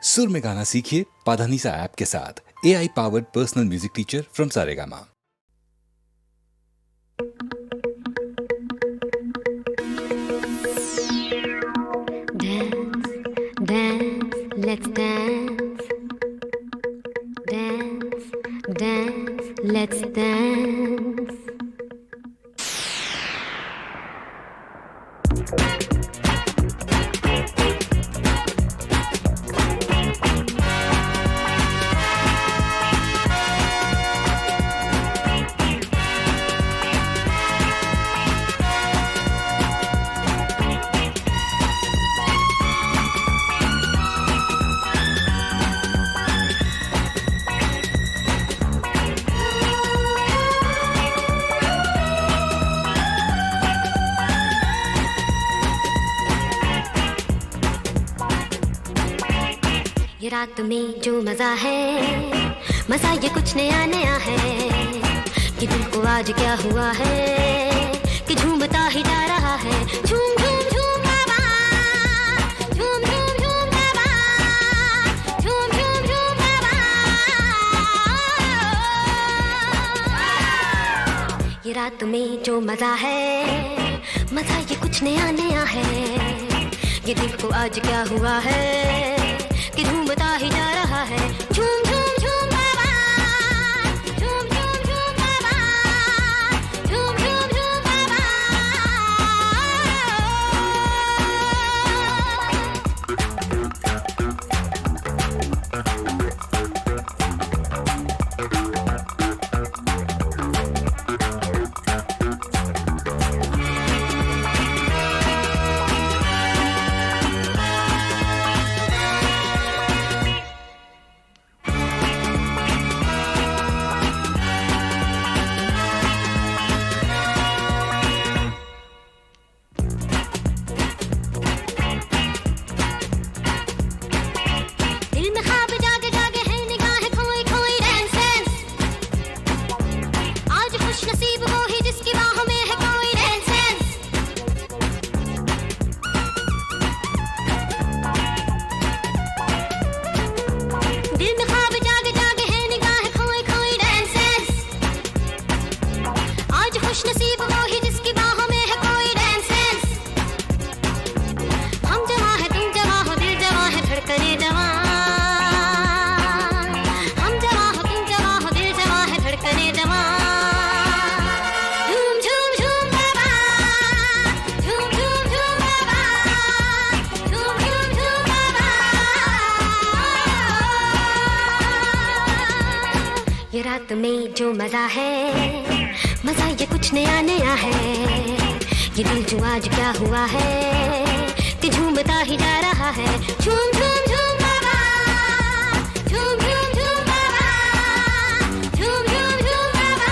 सुर में गाना सीखिए पाधानीसा ऐप के साथ। AI powered personal music teacher from Saregama. Let's dance, dance, dance, let's dance. ये रात में जो मजा है, मजा ये कुछ नया नया है। कि दिल को आज क्या हुआ है कि झूमता ही जा रहा है। झूम झूम झूम बाबा, झूम झूम झूम बाबा, झूम झूम झूम बाबा। ये रात में जो मजा है, मजा ये कुछ नया नया है। ये दिल को आज क्या हुआ है कि झूमता ही जा रहा है। झूम झूम झूम बाबा, झूम झूम झूम बाबा, झूम झूम झूम बाबा। ये रात में जो मजा है, मजा ये कुछ नया नया है। ये दिल जो आज क्या हुआ है कि झूमता ही जा रहा है। झूम झूम झूम बाबा, झूम झूम झूम बाबा, झूम झूम झूम बाबा।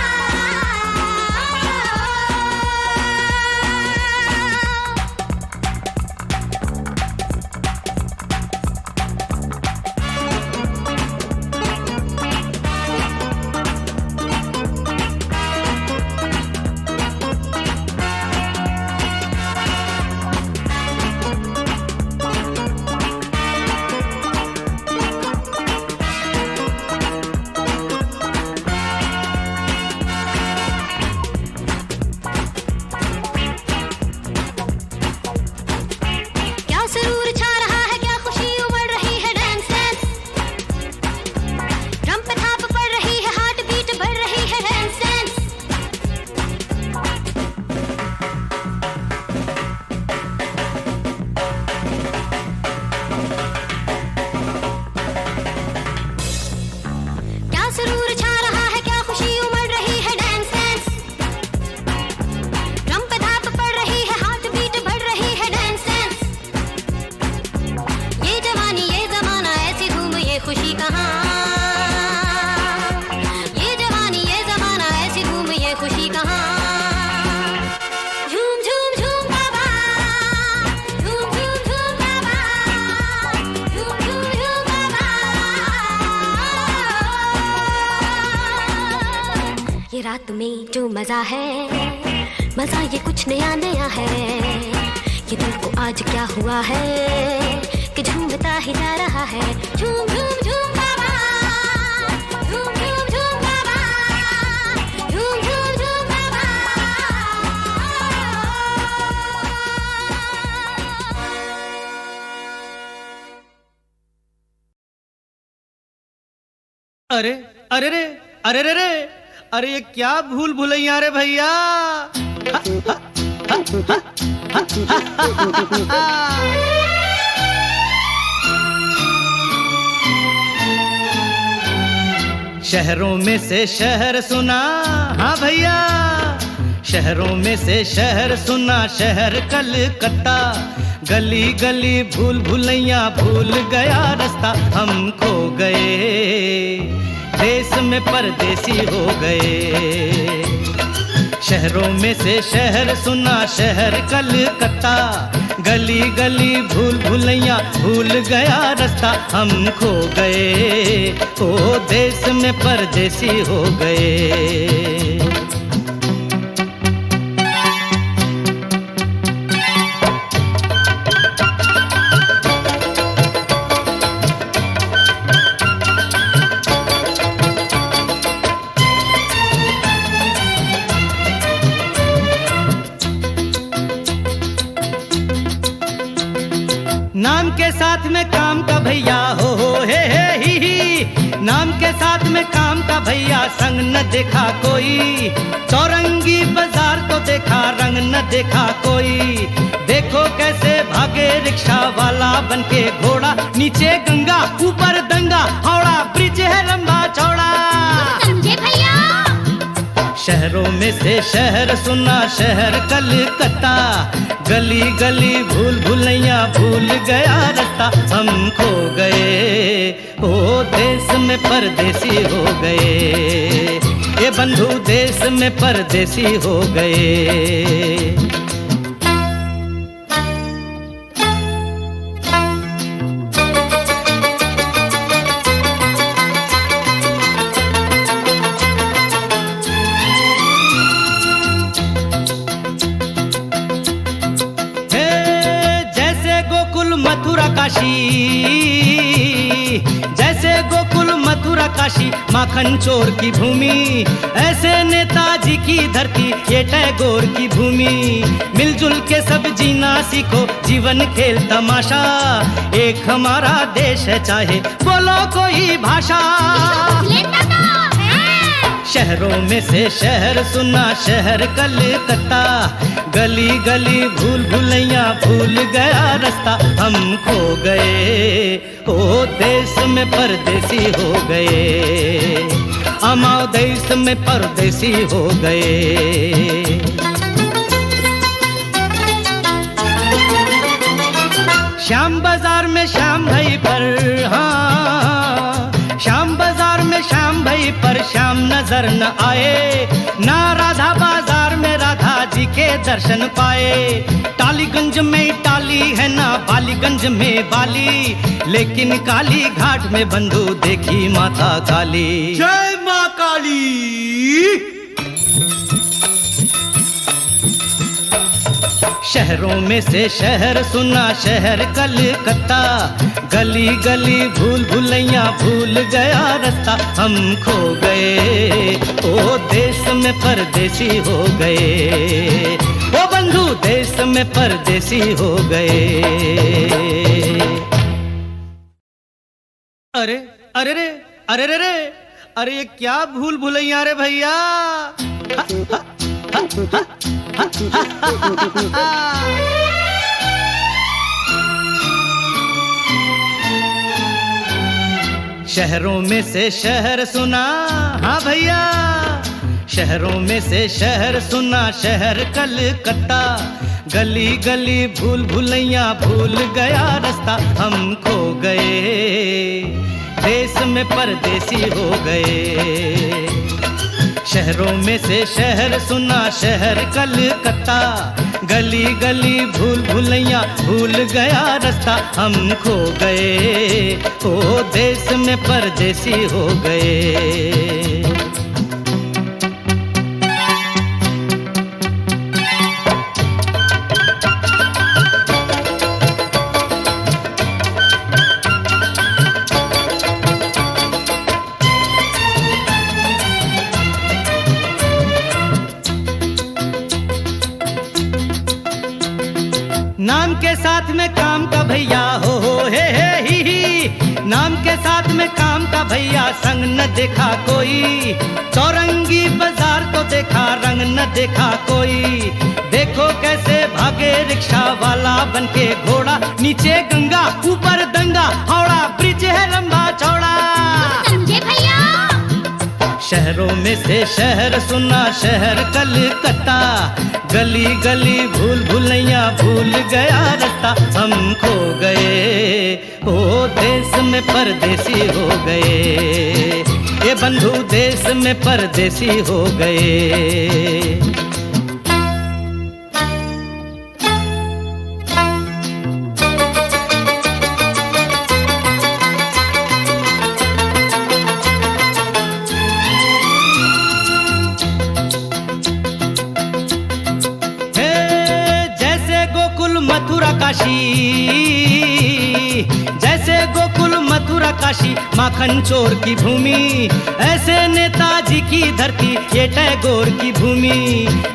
ये रात में जो मजा है, मजा ये कुछ नया नया है। ये दिल को आज क्या हुआ है कि झूमता ही जा रहा है। अरे अरे रे अरे रे रे अरे ये क्या भूल भुलैया रे भैया। शहरों में से शहर सुना, हाँ भैया, शहरों में से शहर सुना, शहर कलकत्ता। गली गली भूल भुलैया, भूल गया रास्ता, हम खो गए, देश में परदेसी हो गए। शहरों में से शहर सुना, शहर कलकत्ता। गली गली भूल भुलैया, भूल गया रास्ता, हम खो गए, ओ देश में परदेसी हो गए। नाम के साथ में काम का भैया, हो हे ही। नाम के साथ में काम का भैया, संग न देखा कोई। चौरंगी बाजार तो देखा, रंग न देखा कोई। देखो कैसे भागे रिक्शा वाला बनके घोड़ा, नीचे गंगा ऊपर दंगा, हावड़ा ब्रिज है लंबा चौड़ा। समझे भैया। शहरों में से शहर सुना, शहर कलकत्ता। गली गली भूल भुलैया, भूल गया रास्ता, हम खो गए, ओ देश में परदेसी हो गए। ये बंधु देश में परदेसी हो गए। काशी, जैसे गोकुल मथुरा काशी, माखन चोर की भूमि। ऐसे नेताजी की धरती, ये टैगोर की भूमि। मिलजुल के सब जीना सीखो, जीवन खेल तमाशा। एक हमारा देश है, चाहे बोलो कोई भाषा। शहरों में से शहर सुना, शहर कलकत्ता। गली गली भूल भुलैया, भूल गया रास्ता, हम खो गए, ओ देश में परदेसी हो गए। अमाओ देश में परदेसी हो गए। श्याम बाजार में श्याम भाई पर, हाँ, श्याम बाजार में श्याम भाई पर श्याम नजर न आए। ना राधा बाजार में राधा जी के दर्शन पाए। टालीगंज में टाली है ना बालीगंज में बाली, लेकिन काली घाट में बंधु देखी माता काली। जय माँ काली। शहरों में से शहर सुना, शहर कलकत्ता। गली गली भूल भुलैया, भूल गया रास्ता, हम खो गए, ओ देश में परदेसी हो गए। ओ बंधु देश में परदेसी हो गए। अरे अरे रे अरे रे रे अरे ये क्या भूल भुलैया रे भैया। शहरों में से शहर सुना, हाँ भैया, शहरों में से शहर सुना, शहर कलकत्ता। गली गली भूल भुलैया, भूल गया रास्ता, हम खो गए, देश में परदेसी हो गए। शहरों में से शहर सुना, शहर कलकत्ता। गली गली भूल भुलैया, भूल गया रास्ता, हम खो गए, ओ देश में परदेसी हो गए। नाम के साथ में काम का भैया, हो हे ही। नाम के साथ में काम का भैया संग न देखा कोई, चौरंगी बाजार तो देखा रंग न देखा कोई। देखो कैसे भागे रिक्शा वाला बनके घोड़ा, नीचे गंगा ऊपर दंगा, हावड़ा ब्रिज है लंबा चौड़ा। समझे भैया? शहरों में से शहर सुना शहर कलकत्ता, गली गली भूल भुलैया भूल गया रास्ता। हम खो गए ओ देश में परदेसी हो गए, ये बंधु देश में परदेसी हो गए। मथुरा काशी, जैसे गोकुल मथुरा काशी माखन चोर की भूमि, ऐसे नेताजी की धरती ये टैगोर की भूमि।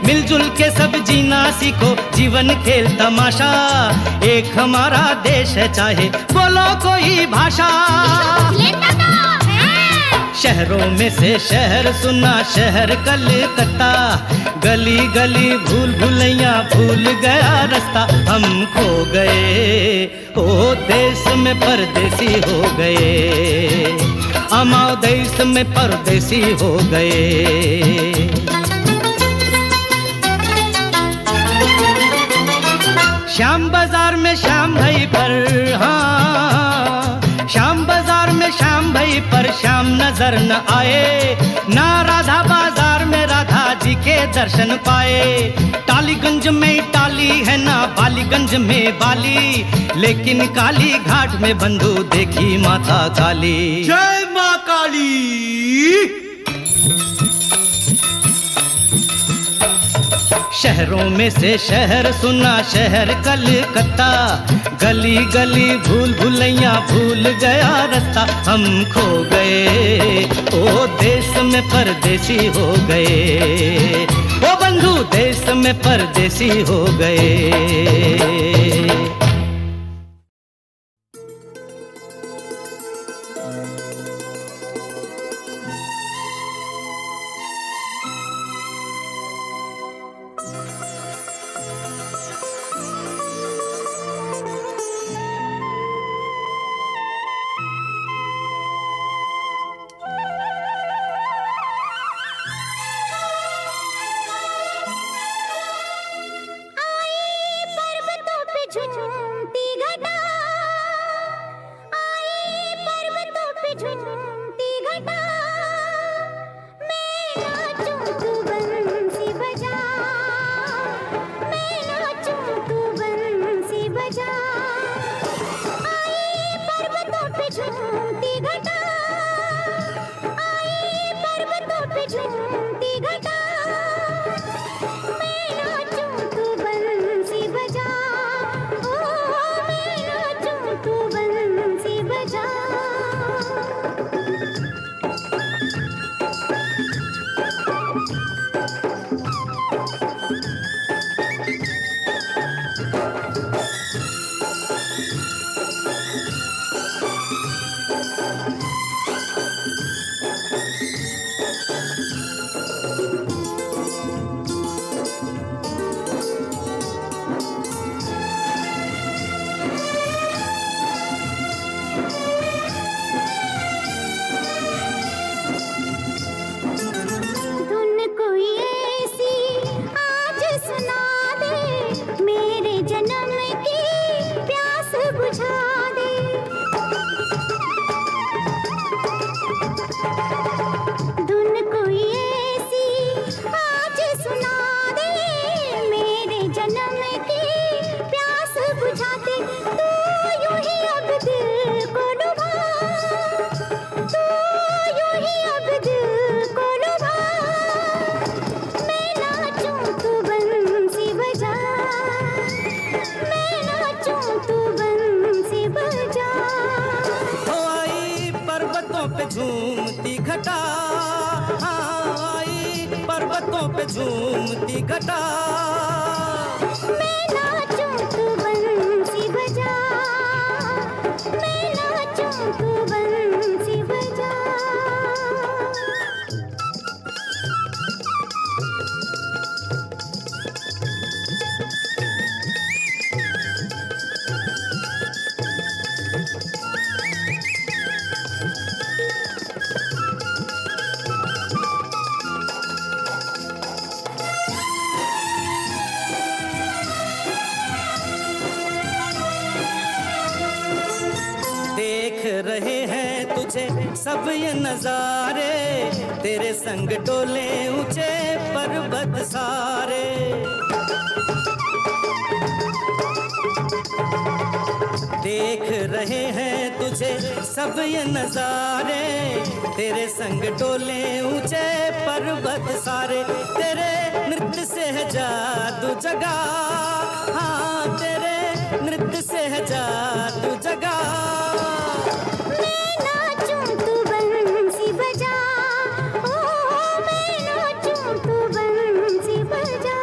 मिलजुल के सब जीना सीखो जीवन खेल तमाशा, एक हमारा देश है चाहे बोलो कोई भाषा। शहरों में से शहर सुना शहर कलकत्ता, गली गली भूल भुलैया भूल गया रास्ता। हम खो गए ओ देश में परदेसी हो गए, अमाओ देश में परदेसी हो गए। श्याम बाजार में श्याम भाई पर, हाँ श्याम बाजार में श्याम भाई पर श्याम नजर न आए, ना राधा बाजार में राधा जी के दर्शन पाए। टालीगंज में टाली है ना बालीगंज में बाली, लेकिन काली घाट में बंधु देखी माता काली। जय माँ काली। शहरों में से शहर सुना शहर कलकत्ता, गली गली भूल भुलैया भूल गया रास्ता। हम खो गए ओ देश में परदेसी हो गए, ओ बंधु देश में परदेसी हो गए। झूमती घटा, आए पर्वतों पे झूमती घटा, मैं नाचूं तू बंसी बजा, मैं नाचूं तू बंसी बजा। आए पर्वतों पे झूमती घटा, आए पर्वतों पे झूमती घटा, मैं नाचूं तू बंसी बजा। झूमती घटा, आई पर्वतों पे झूमती घटा, मैं नाचूं तू बंसी बजा, मैं नाचूं नाचूं तू बंसी बजा। देख रहे हैं तुझे सब ये नजारे, तेरे संग डोले ऊंचे पर्वत सारे। देख रहे हैं तुझे सब ये नजारे, तेरे संग डोले ऊंचे पर्वत सारे। तेरे नृत्य से है जादू जगा, हाँ तेरे नृत्य से है जादू जगा। मैं नाचूं तू बंसी बजा, ओ मैं नाचूं तू बंसी बजा।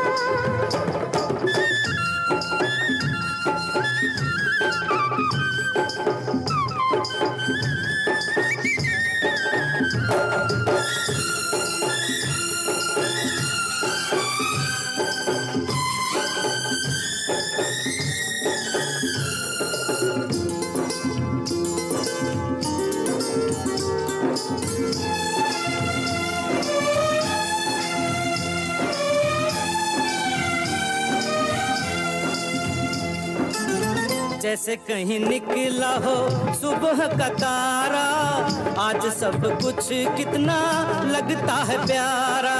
जैसे कहीं निकला हो सुबह का तारा, आज सब कुछ कितना लगता है प्यारा।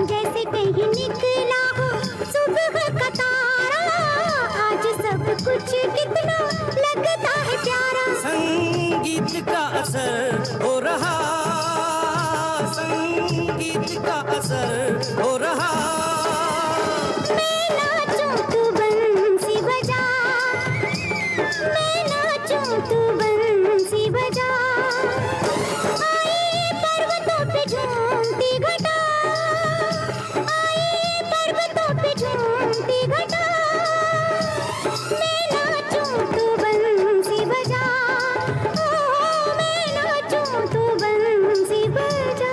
जैसे कहीं निकला हो सुबह का तारा, आज सब कुछ कितना लगता है प्यारा। संगीत का असर हो रहा, संगीत का असर हो रहा। मैं नाचूं तू बंसी बजा, मैं नाचूं तू बंसी बजा। आए पर्वतों पे झूमती घटा, आए पर्वतों पे झूमती घटा। मैं नाचूं तू बंसी बजा, ओ मैं नाचूं तू बंसी बजा।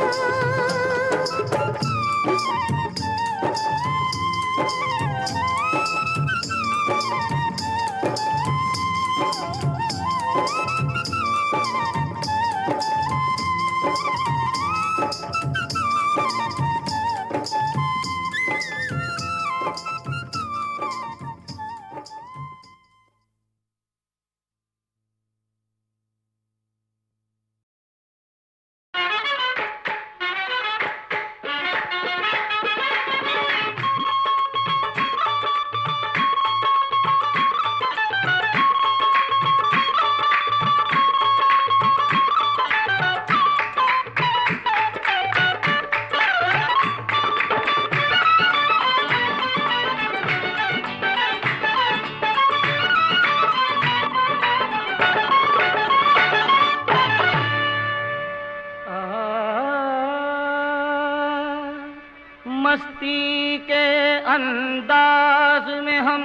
मस्ती के अंदाज में हम,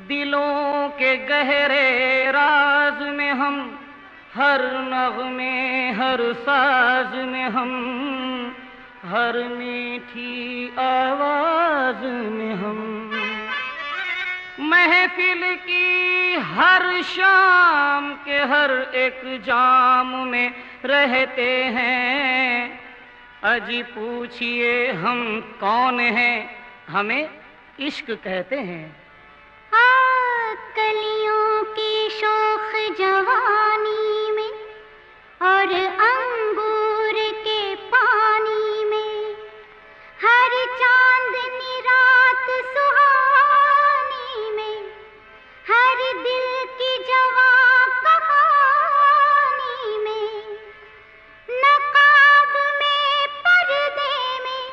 दिलों के गहरे राज में हम, हर नग़्मे हर साज में हम, हर मीठी आवाज में हम। महफिल की हर शाम के हर एक जाम में रहते हैं। अजी पूछिए हम कौन हैं, हमें इश्क कहते हैं। कलियों की शोख जवानी में और अंगूर के पानी में, हर चांदनी रात सुहानी में, हर दिल की जवां कहानी में, नकाब में पर्दे में,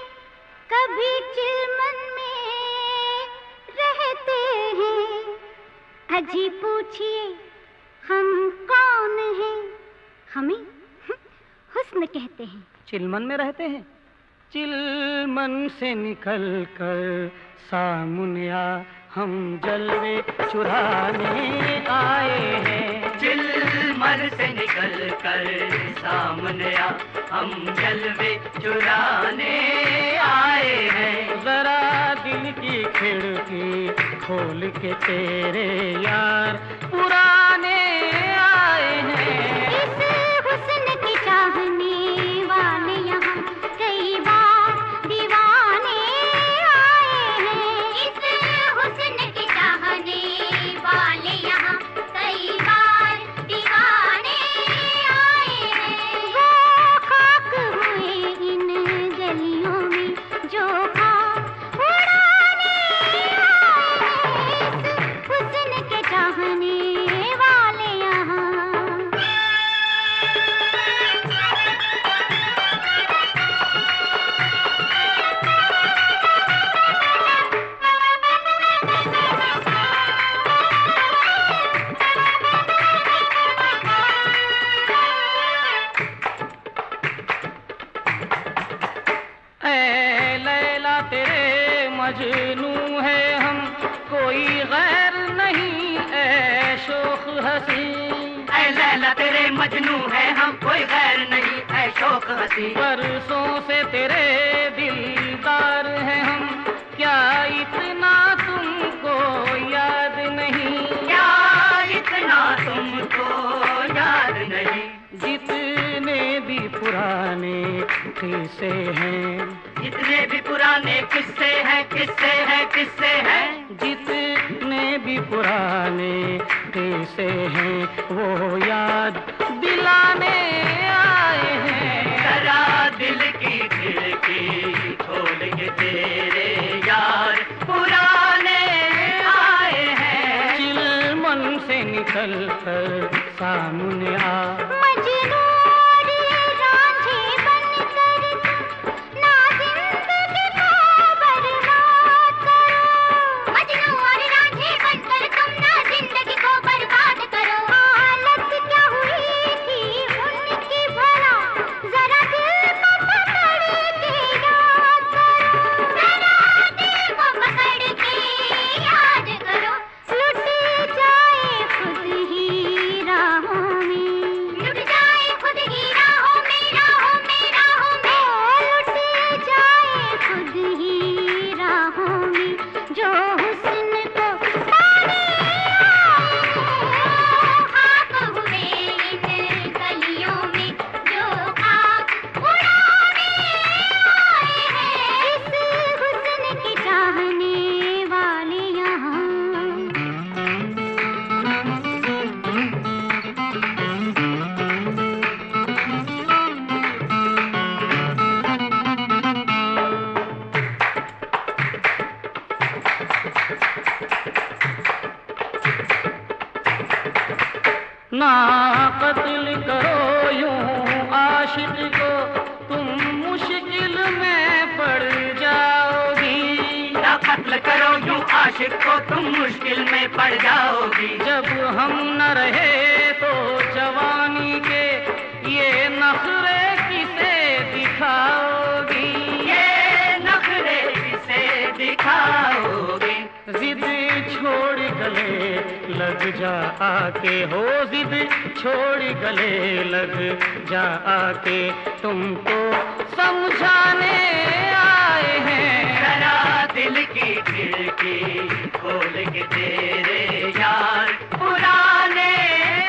कभी चिलमन में रहते हैं। अजी पूछिए हम कौन हैं, हमें हुस्न कहते हैं। चिलमन में रहते हैं, चिलमन से निकल कर सामुनिया हम जलवे चुराने आए हैं। चिलमर से निकल कर सामने आ, हम जलवे चुराने आए हैं। जरा दिल की खिड़की खोल के तेरे यार पुराने आए हैं। इस हुस्न की चाहने वाले यहाँ कई बार दीवाने आए हैं। इस हुस्न की चाहने वाले यहाँ कई बार दीवाने आए हैं। वो खाक हुए इन गलियों में जो खाक उड़ाने आए हैं। इस हुस्न के चाहने वाले यहाँ ऐ लैला तेरे मजनू है हम, कोई गैर नहीं ऐ शोख हसी। ऐ लैला तेरे मजनू है हम, कोई गैर नहीं ऐ शौक हसी। बरसों से तेरे दिलदार हैं हम, क्या इतना तुमको याद नहीं? क्या इतना तुमको याद नहीं? जितने भी पुराने किस्से हैं, जितने भी पुराने किस्से हैं, किस्से हैं, किस्से हैं। जितने भी पुराने किस्से हैं वो याद दिलाने आए हैं। जरा दिल की खिड़की खोल के तेरे यार पुराने आए हैं। चिलमन से निकल कर सामने आ। मजनू रांझे बनकर ना जिंदगी को बर्बाद करो। मजनू और रांझे बनकर तुम ना जिंदगी को बर्बाद करो। हालत क्या हुई थी उनकी भला, जरा दिल को पकड़ के याद करो। जरा दिल को पकड़ के याद करो। लुट जाए खुद ही राहों में, लुट जाए खुद ही राहों में, राहों में, राहों में। लुट जाए खुद ही राहों में जो हुस्न को पाने आए हैं। खाक हुए इन गलियों में जो खाक उड़ाने आए हैं। इस हुस्न की चाहने वाले यहाँ ना कत्ल करो यूं आशिक को, तुम मुश्किल में पड़ जाओगी। ना कत्ल करो यूं आशिक को, तुम मुश्किल में पड़ जाओगी। जब हम न रहे तो जवानी के ये नखरे किसे दिखाओगी? ये नखरे किसे दिखाओगे? जिद छोड़ गले लग जा आके हो, जिद छोड़ गले लग जा आके तुमको समझाने आए हैं। जरा दिल की खिड़की खोल के तेरे यार पुराने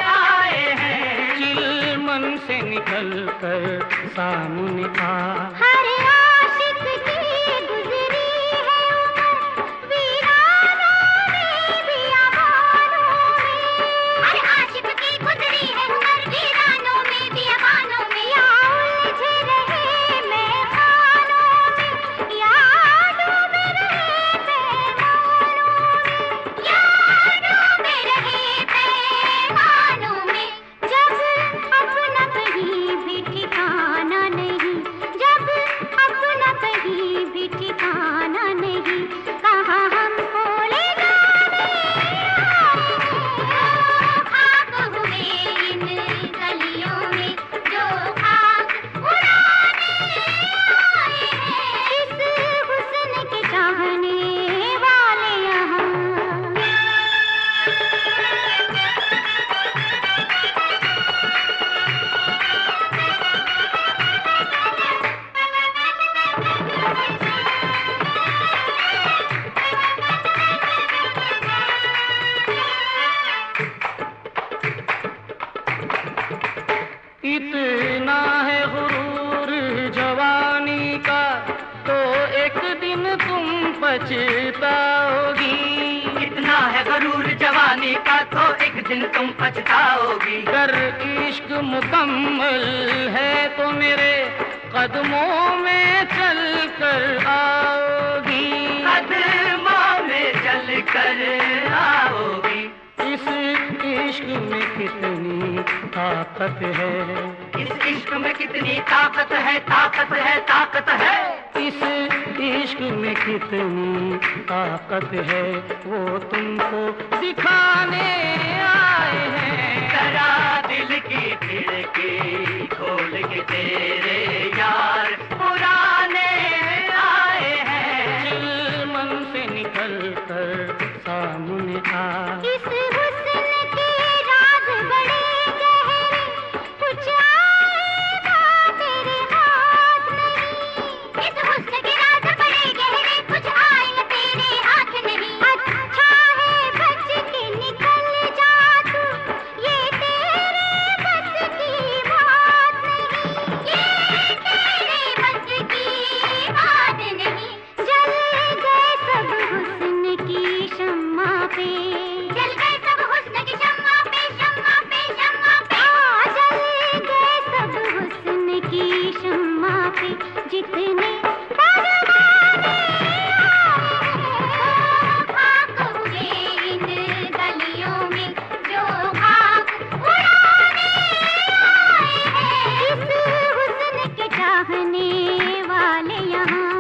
आए हैं। चिलमन से निकल कर सामने आ। हर आशिक की गुजरी है उम्र, वीरानों में बियाबानों में। हर आशिक की गुजरी है उम्र, वीरानों में बियाबानों में। या उलझे रहे मेहमानों में, यादों में रहे पैमानों में। यादों में रहे पैमानों में। जब अपना कहीं भी ठिकाना नहीं, जब इतना है गुरूर जवानी का तो एक दिन तुम पछताओगी। इतना है गरूर जवानी का तो एक दिन तुम पछताओगी। अगर इश्क मुकम्मल है तो मेरे कदमों में चल कर आओगी। कदमों में चल कर आओगी। इस इश्क में कितनी ताकत है, इस इश्क में कितनी ताकत है, ताकत है, ताकत है। इस इश्क में कितनी ताकत है वो तुमको दिखाने आए हैं। जरा दिल की खिड़की खोल के तेरे यार पुराने आए हैं। दिल मन से निकल कर सामने आ। इस हुस्न के राज बड़े गहरे, कुछ आएगा तेरे हाथ नहीं। इस हुस्न के राज बड़े गहरे, कुछ आएगा तेरे हाथ नहीं। अच्छा है बच के निकल जा तू, ये तेरे बस की बात नहीं। ये तेरे बस की बात नहीं। जल गए सब हुस्न की शम्मा पे, जल गए सब हुस्न की शम्मा पे, शम्मा पे, शम्मा पे। जल गए सब हुस्न की शम्मा पे, जितने परवाने खाक हुए इन गलियों में, जो खाक उड़ाने आए हैं। इस हुस्न के चाहने वाले यहाँ,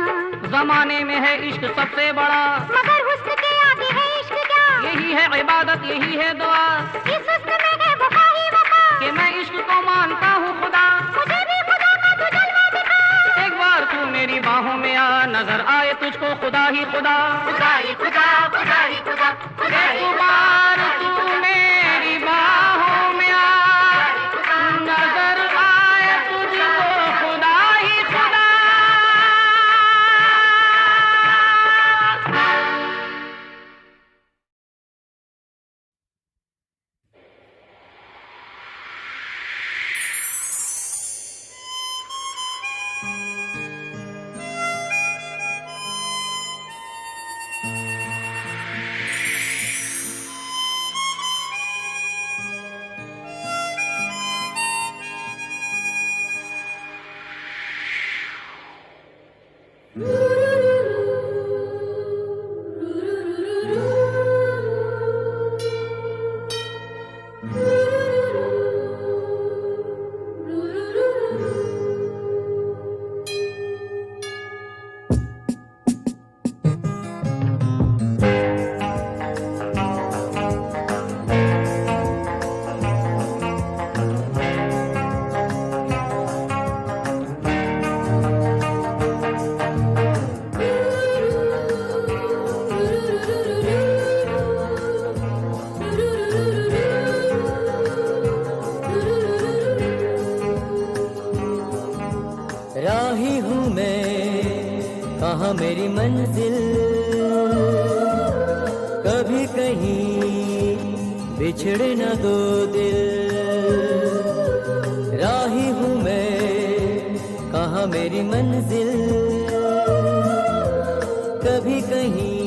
जमाने में है इश्क सबसे बड़ा, मगर हुस्न के आगे है इश्क क्या? यही है इबादत, यही है दुआ इस हुस्न में है वफा ही वफा, कि मैं इश्क को मानता हूँ खुदा। मुझे भी खुदा का तू जलवा दिखा। एक बार तू मेरी बाहों में आ, नजर आए तुझको खुदा ही खुदा। खुदा ही खुदा, खुदा ही खुदा, खुदा ही एक बार तू मेरी बाहों में आ, नजर आए तुझको खुदा ही खुदा। राही हूँ मैं, कहाँ मेरी मंजिल, कभी कहीं बिछड़े न दो दिल। राही हूँ मैं, कहाँ मेरी मंजिल, कभी कहीं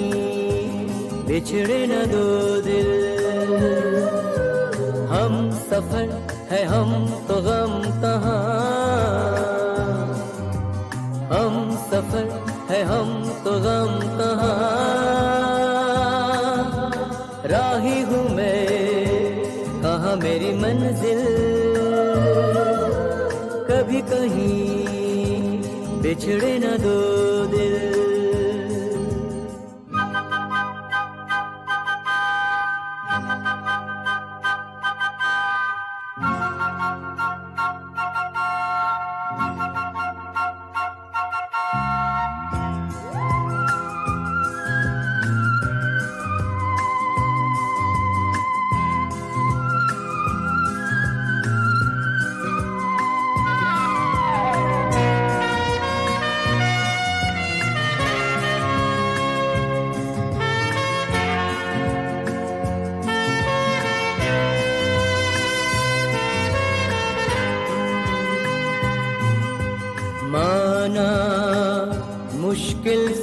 बिछड़े न दो दिल। हम सफर है हम तो गम कहाँ, हम सफर है हम तो गम कहाँ। राही हूँ मैं, कहाँ मेरी मंजिल, कभी कहीं बिछड़े न दो दिल।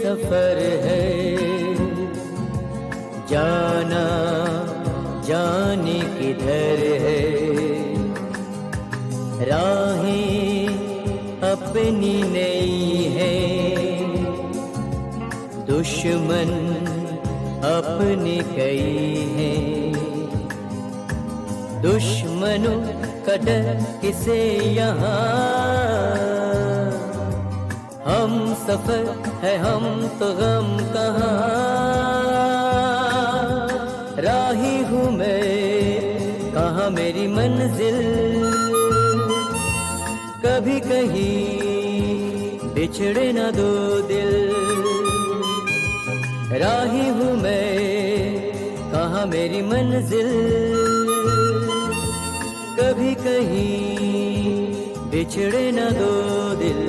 सफर है, जाना जाने किधर है, राहें अपनी नई है, दुश्मन अपने कई हैं, दुश्मनों का डर किसे यहाँ, हम सफर है हम तो गम कहाँ, राही हूँ मैं कहाँ मेरी मंजिल, कभी कहीं बिछड़े ना दो दिल, राही हूँ मैं कहाँ मेरी मंजिल, कभी कहीं बिछड़े ना दो दिल।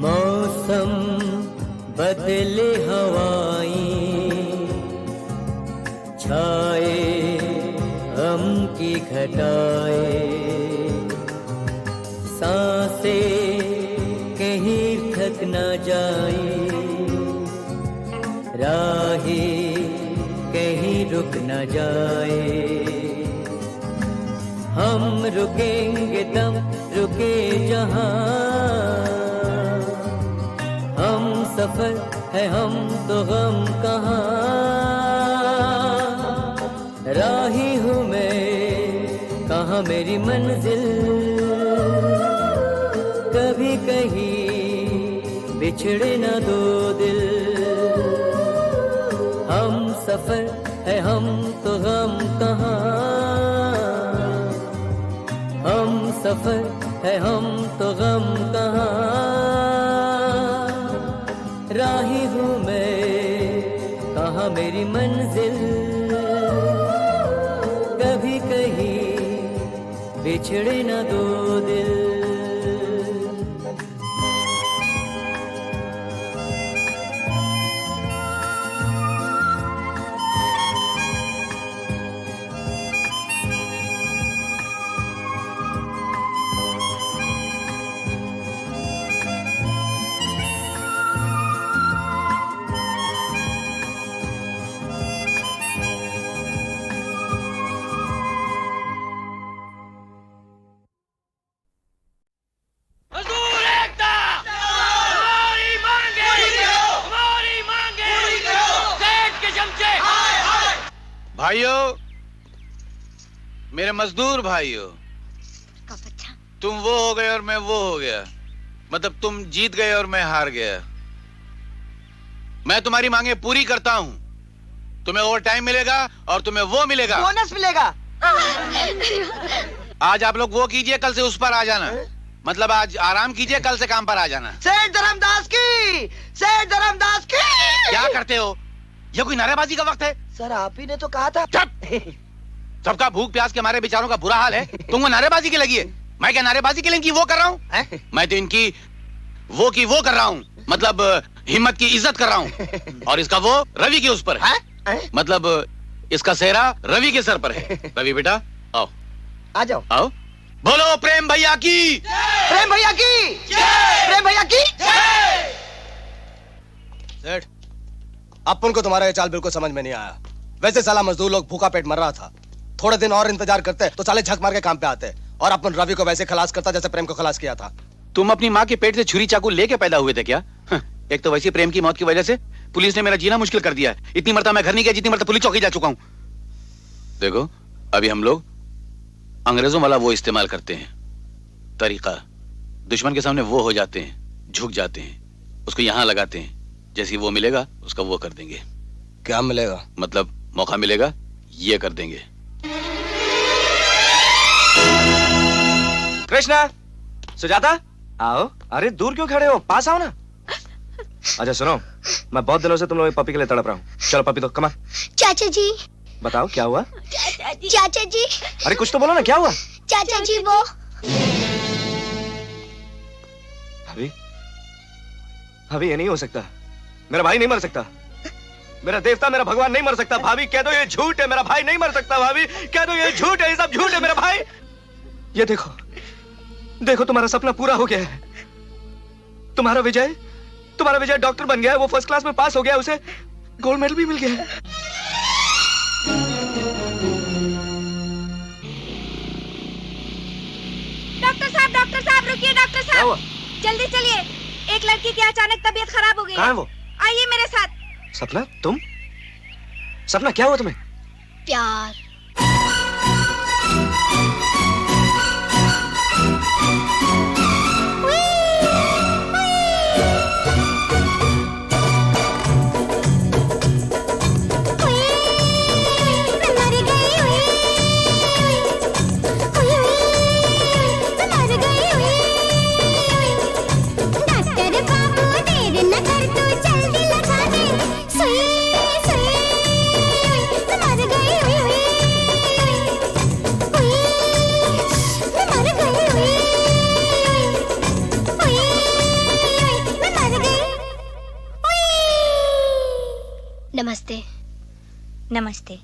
मौसम बदले हवाएं, छाए गम की घटाएं, सांसें कहीं थक न जाए, राहें कहीं रुक न जाए, हम रुकेंगे दम रुके जहां, हम सफर है हम तो गम कहाँ, राही हूँ मैं कहाँ मेरी मंजिल, कभी कहीं बिछड़े ना दो दिल, हम सफर है हम तो गम कहाँ, हम सफर है हम तो गम कहाँ, राही हूँ मैं कहाँ मेरी मंजिल, कभी कहीं बिछड़े ना दो दिल। मजदूर एकता, हमारी मांगे, सेठ के चमचे। भाइयों, मेरे मजदूर भाइयों, तुम वो हो गए और मैं वो हो गया, मतलब तुम जीत गए और मैं हार गया। मैं तुम्हारी मांगे पूरी करता हूं, तुम्हें ओवर टाइम मिलेगा और तुम्हें वो मिलेगा, बोनस मिलेगा। आज आप लोग वो कीजिए, कल से उस पर आ जाना, मतलब आज आराम कीजिए, कल से काम पर आ जाना। सेठ धर्मदास की, सेठ धर्मदास की। क्या करते हो? ये कोई नारेबाजी का वक्त है? सर आप ही ने तो कहा था। चुप! सबका भूख प्यास के हमारे बेचारों का बुरा हाल है, तुमको नारेबाजी की लगी है। मैं क्या नारेबाजी के लिए इनकी वो कर रहा हूँ? मैं तो इनकी वो की वो कर रहा हूँ, मतलब हिम्मत की इज्जत कर रहा हूँ। और इसका वो रवि के उस पर है, मतलब इसका सेहरा रवि के सर पर है। रवि बेटा आओ, आ जाओ। आओ, बोलो प्रेम भैया की, प्रेम भैया की, प्रेम भैया की। सेठ, अपन को तुम्हारा ये चाल बिल्कुल समझ में नहीं आया। वैसे साला मजदूर लोग भूखा पेट मर रहा था, थोड़े दिन और इंतजार करते तो साले झक मार के काम पे आते, और अपन रवि को वैसे खलास करता जैसे प्रेम को खलास किया था। तुम अपनी माँ के पेट से छुरी चाकू लेके पैदा हुए थे क्या? एक तो वैसी प्रेम की मौत की वजह से पुलिस ने मेरा जीना मुश्किल कर दिया है। इतनी मरतबा मैं घर नहीं गया जितनी मरतबा पुलिस चौकी जा चुका हूँ। देखो, अभी हम लोग अंग्रेजों वाला वो इस्तेमाल करते हैं तरीका, दुश्मन के सामने वो हो जाते हैं, झुक जाते हैं, उसको यहाँ लगाते हैं, जैसे वो मिलेगा उसका वो कर देंगे। क्या मिलेगा? मतलब मौका मिलेगा ये कर देंगे। कृष्णा, सुजाता, आओ। अरे दूर क्यों खड़े हो, पास आओ ना। अच्छा सुनो, मैं बहुत दिनों से तुम लोग पपी के लिए तड़प रहा हूँ। चलो पपी दो, कमा। चाचा जी। बताओ क्या हुआ? चाचा जी। अरे कुछ तो बोलो ना, क्या हुआ? चाचा जी वो। भाभी, भाभी ये नहीं हो सकता। मेरा भाई नहीं मर सकता। मेरा देवता, मेरा भगवान नहीं मर सकता। भाभी कह दो ये झूठ है, मेरा भाई नहीं मर सकता। भाभी कह दो ये झूठ है, ये सब झूठ है। मेरा भाई, ये देखो, देखो तुम्हारा सपना पूरा हो गया है। तुम्हारा विजय डॉक्टर बन गया है। वो फर्स्ट क्लास में पास हो गया है, उसे गोल्ड मेडल भी मिल गया है। डॉक्टर साहब रुकिए। डॉक्टर साहब जल्दी चलिए, एक लड़की की अचानक तबीयत खराब हो गई है। कहाँ है वो? आइए मेरे साथ। सपना, तुम? सपना क्या हुआ तुम्हें? प्यार। नमस्ते। नमस्ते।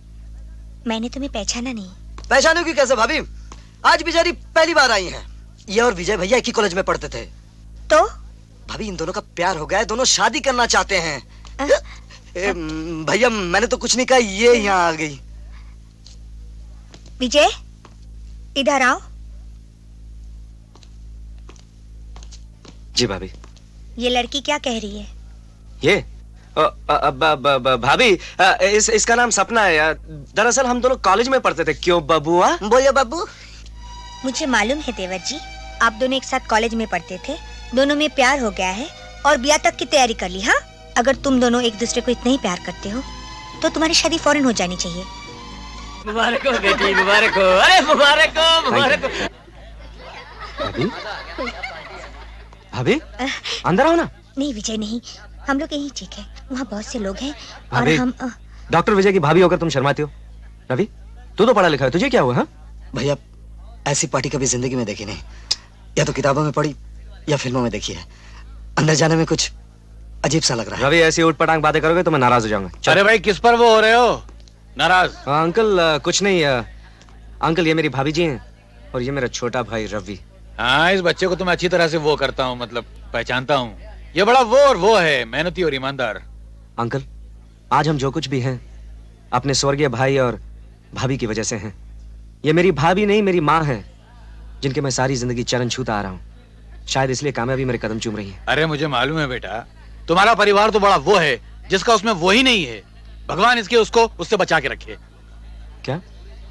मैंने तुम्हें पहचाना नहीं। पहचानोगी कैसे भाभी? आज बेचारी पहली बार आई हैं। ये और विजय भैया एक ही कॉलेज में पढ़ते थे। तो भाभी इन दोनों का प्यार हो गया है, दोनों शादी करना चाहते हैं। भैया मैंने तो कुछ नहीं कहा, ये यहाँ आ गई। विजय इधर आओ। जी भाभी। ये लड़की क्या कह रही है? ये भाभी, इसका नाम सपना है। दरअसल हम दोनों कॉलेज में पढ़ते थे। क्यों बबुआ? बोलिए बाबू। मुझे मालूम है देवर जी, आप दोनों एक साथ कॉलेज में पढ़ते थे, दोनों में प्यार हो गया है और ब्याह तक की तैयारी कर ली। हाँ, अगर तुम दोनों एक दूसरे को इतना ही प्यार करते हो तो तुम्हारी शादी फौरन हो जानी चाहिए। मुबारक हो बेटी, मुबारक हो। अरे मुबारक हो, मुबारक हो। भाभी, भाभी अंदर आओ ना। नहीं विजय नहीं, हम लोग यहीं ठीक है, वहाँ बहुत से लोग हैं और हम डॉक्टर विजय की भाभी होकर तुम शर्माती हो। रवि, तू तो पढ़ा लिखा है, तुझे क्या हुआ? हाँ भैया ऐसी पार्टी कभी जिंदगी में देखी नहीं, या तो किताबों में पढ़ी या फिल्मों में देखी है। अंदर जाने में कुछ अजीब सा लग रहा है। रवि ऐसी उठपटांग बातें करोगे तो मैं नाराज हो जाऊंगा। अरे भाई किस पर वो हो रहे हो नाराज? अंकल कुछ नहीं। अंकल ये मेरी भाभी जी हैं और ये मेरा छोटा भाई रवि। हाँ, इस बच्चे को तो मैं अच्छी तरह से वो करता हूँ, मतलब पहचानता हूँ। ये बड़ा वो और वो है, मेहनती और ईमानदार। अंकल आज हम जो कुछ भी हैं अपने स्वर्गीय भाई और भाभी की वजह से हैं। ये मेरी भाभी नहीं, मेरी माँ है, जिनके मैं सारी जिंदगी चरण छूता आ रहा हूँ। शायद इसलिए कामयाबी मेरे कदम चूम रही है। अरे मुझे मालूम है बेटा, तुम्हारा परिवार तो बड़ा वो है जिसका उसमें वो ही नहीं है। भगवान इसके उसको उससे बचा के रखे। क्या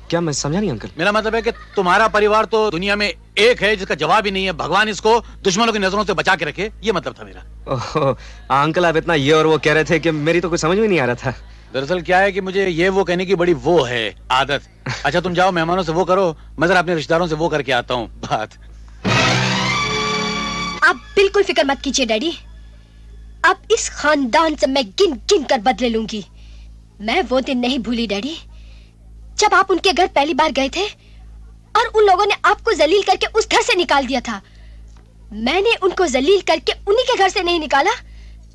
क्या मैं समझा नहीं अंकल। मेरा मतलब है कि तुम्हारा परिवार तो दुनिया में एक है जिसका जवाब ही नहीं है। भगवान इसको दुश्मनों की नजरों से बचा के रखे, ये मतलब था मेरा। ओह अंकल, आप इतना ये और वो कह रहे थे कि मेरी तो कुछ समझ में नहीं आ रहा था। दरअसल क्या है कि मुझे ये वो कहने की बड़ी वो है आदत। अच्छा तुम जाओ मेहमानों से वो करो, मैं जरा अपने रिश्तेदारों से वो करके आता हूँ बात। आप बिल्कुल फिक्र मत कीजिए डैडी, अब इस खानदान से मैं गिन गिन कर बदले लूंगी। मैं वो दिन नहीं भूली डैडी, जब आप उनके घर पहली बार गए थे और उन लोगों ने आपको जलील करके उस घर से निकाल दिया था। मैंने उनको जलील करके उन्हीं के घर से नहीं निकाला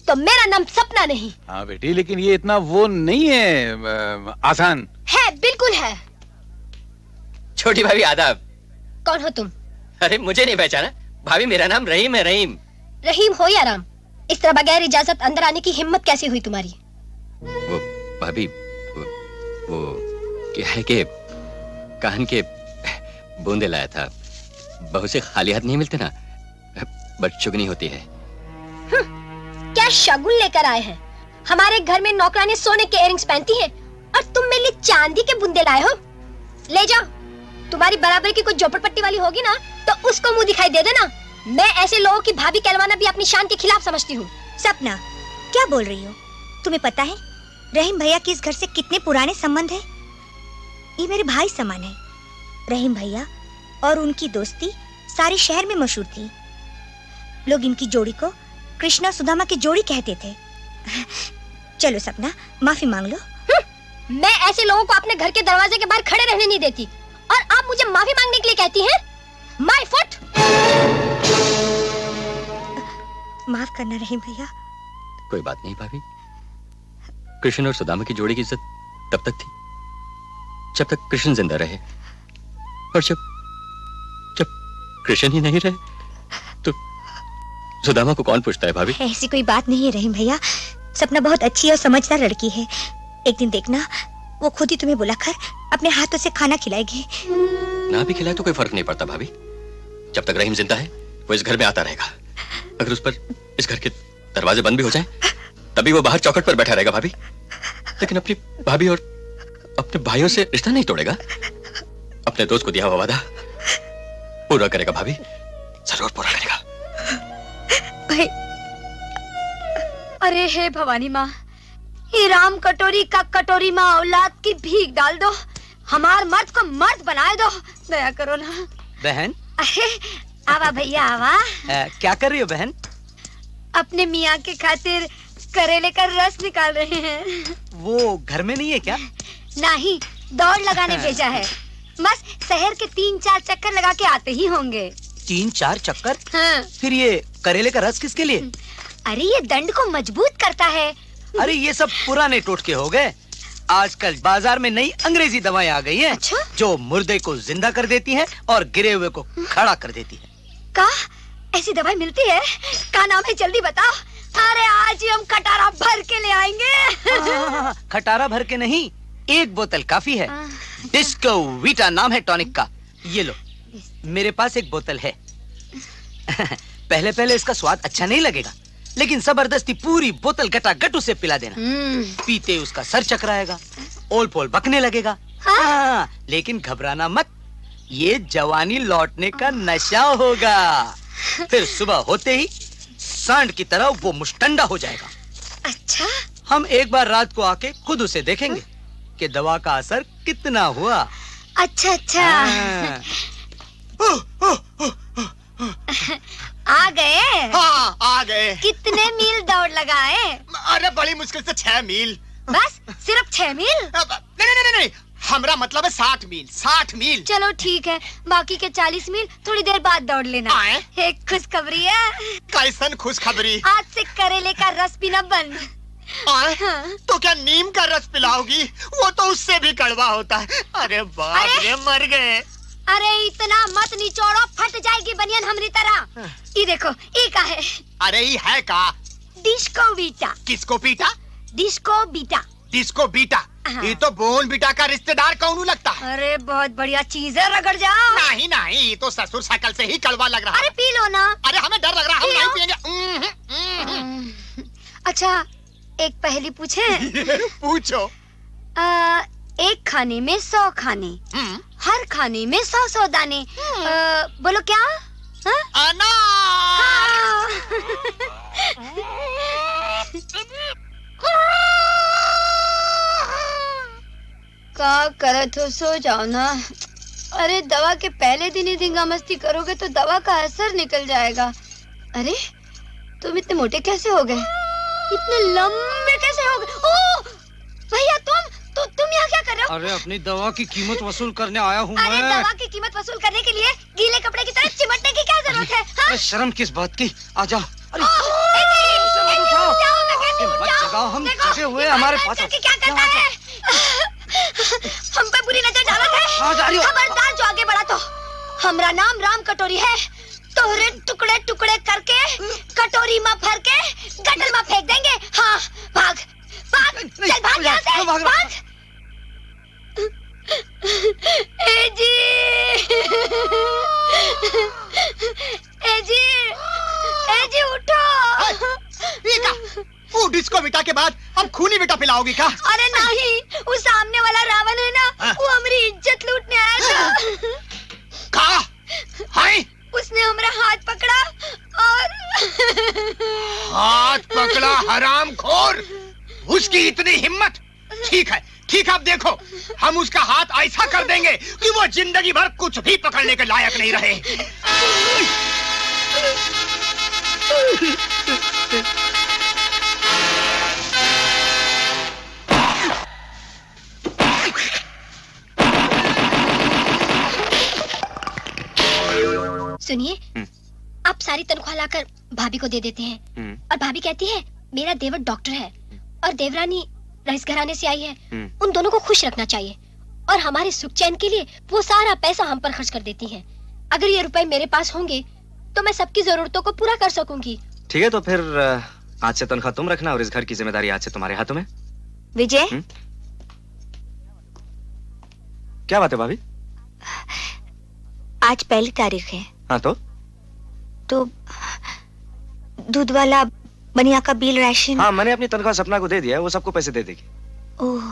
तो मेरा नाम सपना नहीं। हाँ बेटी, लेकिन ये इतना वो नहीं है, आसान है। बिल्कुल है। छोटी भाभी आदाब। कौन हो तुम? अरे मुझे नहीं पहचाना? भाभी मेरा नाम रहीम है। रहीम रहीम हो या राम, इस तरह बगैर इजाजत अंदर आने की हिम्मत कैसे हुई तुम्हारी? वो भाभी वो क्या है कि कान के बूंदे लाया था। बहू से खाली हाथ नहीं मिलते ना, बदशुगनी होती है। क्या शगुन लेकर आए हैं? हमारे घर में नौकरानी सोने के इयररिंग्स पहनती हैं और तुम मेरे लिए चांदी के बूंदे लाए हो। ले जाओ, तुम्हारी बराबर की कोई झोपड़पट्टी वाली होगी ना तो उसको मुंह दिखाई दे देना। मैं ऐसे लोगों की भाभी कहलवाना भी अपनी शान के खिलाफ समझती हूँ। सपना, क्या बोल रही हो? तुम्हें पता है रहीम भैया के इस घर से कितने पुराने संबंध है? ये मेरे भाई समान है। रहीम भैया और उनकी दोस्ती सारे शहर में मशहूर थी। लोग इनकी जोड़ी को कृष्णा और सुदामा की जोड़ी कहते थे। चलो सपना, माफी मांग लो। मैं ऐसे लोगों को अपने घर के दरवाजे के बाहर खड़े रहने नहीं देती, और आप मुझे माफी मांगने के लिए कहती हैं? My foot. माफ करना रहीम भैया। कोई बात नहीं भाभी, कृष्ण और सुदामा की जोड़ी की इज्जत तब तक थी जब तक कृष्ण जिंदा रहे, और जब कृष्ण ही नहीं रहे तो सुदामा को कौन पूछता है भाभी? ऐसी कोई बात नहीं है रहीम भैया। सपना बहुत अच्छी और समझदार लड़की है। एक दिन देखना, वो खुद ही तुम्हें बुलाकर अपने हाथों से खाना खिलाएगी। ना भी खिलाए तो कोई फर्क नहीं पड़ता भाभी। जब तक रहीम जिंदा है वो इस घर में आता रहेगा। अगर उस पर इस घर के दरवाजे बंद भी हो जाएं, तभी वो बाहर चौखट पर बैठा रहेगा भाभी। लेकिन अपनी भाभी और अपने भाइयों से रिश्ता नहीं तोड़ेगा। अपने दोस्त को दिया हुआ वादा पूरा करेगा भाभी, जरूर पूरा करेगा। भाई। अरे हे भवानी माँ, ये राम कटोरी का कटोरी माँ औलाद की भीख डाल दो, हमार मर्द को मर्द बनाए दो, दया करो ना। बहन, आवा भैया आवा। क्या कर रही हो बहन? अपने मियाँ के खातिर करेले का रस निकाल रहे हैं। वो घर में नहीं है क्या? नहीं, दौड़ लगाने भेजा है। बस शहर के 3-4 चक्कर लगा के आते ही होंगे। 3-4 चक्कर? हाँ। फिर ये करेले का रस किसके लिए? अरे ये दंड को मजबूत करता है। अरे ये सब पुराने टोटके हो गए। आजकल बाजार में नई अंग्रेजी दवाएं आ गई हैं। अच्छा? जो मुर्दे को जिंदा कर देती हैं और गिरे हुए को खड़ा कर देती है। का ऐसी दवाई मिलती है? का नाम है, जल्दी बताओ। अरे आज ही हम खटारा भर के ले आएंगे। खटारा भर के नहीं, 1 बोतल काफी है। डिस्को वीटा नाम है टॉनिक का। ये लो, मेरे पास 1 बोतल है। पहले पहले इसका स्वाद अच्छा नहीं लगेगा, लेकिन जबरदस्ती पूरी बोतल गटागट उसे पिला देना। पीते उसका सर चकराएगा, ओल पोल बकने लगेगा। हाँ, लेकिन घबराना मत, ये जवानी लौटने का नशा होगा। फिर सुबह होते ही सांड की तरह वो मुश्तंडा हो जाएगा। अच्छा? हम एक बार रात को आके खुद उसे देखेंगे कि दवा का असर कितना हुआ। अच्छा अच्छा। आ गए? हाँ, आ गए। कितने मील दौड़ लगाए? अरे बड़ी मुश्किल से 6 मील। बस सिर्फ 6 मील? नहीं, हमरा मतलब है 60 मील। 60 मील। चलो ठीक है, बाकी के 40 मील थोड़ी देर बाद दौड़ लेना। एक खुशखबरी है। कैसन खुशखबरी? आज से करेले का रस पीना बंद। हाँ। तो क्या नीम का रस पिलाओगी? वो तो उससे भी कड़वा होता है। अरे बाप रे, मर गए। अरे इतना मत निचोड़ो, फट जाएगी बनियान हमरी तरह। ये देखो, ये का है? अरे ये है का? Disco beta. किसको पीटा? Disco beta. Disco beta? ये तो बोन बीटा का रिश्तेदार कौन लगता है? अरे बहुत बढ़िया चीज है, रगड़ जाओ। नहीं, ये तो ससुर शकल से ही कड़वा लग रहा है। अरे पी लो ना। अरे हमें डर लग रहा है, हम नहीं पिएंगे। अच्छा, एक पहेली पूछे? पूछो। एक खाने में 100 खाने, हर खाने में 100 दाने। बोलो क्या? क्या करत हो, सो जाओ ना। अरे दवा के पहले दिन ही धिंगा मस्ती करोगे तो दवा का असर निकल जाएगा। अरे तुम इतने मोटे कैसे हो गए? इतने लंबे कैसे हो गए? ओह भैया, तुम यहाँ क्या कर रहे हो? अरे अपनी दवा की कीमत वसूल करने आया हूँ मैं। अरे दवा की कीमत वसूल करने के लिए गीले कपड़े की तरह चिमटने की क्या जरूरत है? अरे शर्म किस बात की? आ जाओ। अरे हम जगे हुए हमारे पास। क्या करता है? हम पे बुरी नजर डालत है। खबरदार जो आगे बढ़ा तो हमरा नाम राम कटोरी है। तोहरे टुकड़े टुकड़े करके कटोरी में भर के गटर में फेंक देंगे। हाँ, भाग भाग, चल भाग यहाँ से, भाग। ए जी उठो। वो डिस्को बेटा के बाद अब खूनी बेटा पिलाओगी क्या? अरे नहीं, वो सामने वाला रावण है ना, वो हमारी इज्जत लूटने आया था। कहा? हाय? उसने हमारा हाथ पकड़ा और हाथ पकड़ा? हरामखोर, उसकी इतनी हिम्मत। ठीक है, अब देखो, हम उसका हाथ ऐसा कर देंगे कि वो जिंदगी भर कुछ भी पकड़ने के लायक नहीं रहे। सुनिए, आप सारी तनख्वाह लाकर भाभी को दे देते हैं और भाभी कहती है मेरा देवर डॉक्टर है और देवरानी रईस घराने से आई है, उन दोनों को खुश रखना चाहिए और हमारे सुख चैन के लिए वो सारा पैसा हम पर खर्च कर देती हैं। अगर ये रुपए मेरे पास होंगे तो मैं सबकी जरूरतों को पूरा कर सकूंगी। ठीक है, तो फिर आज से तनख्वाह तुम रखना और इस घर की जिम्मेदारी आज से तुम्हारे हाथों में। विजय, क्या बात है भाभी? आज 1 तारीख है। हाँ तो दूध वाला बनिया का बिल, राशन। हाँ, मैंने अपनी तनख्वाह सपना को दे दिया है, वो सबको पैसे दे देगी। ओह,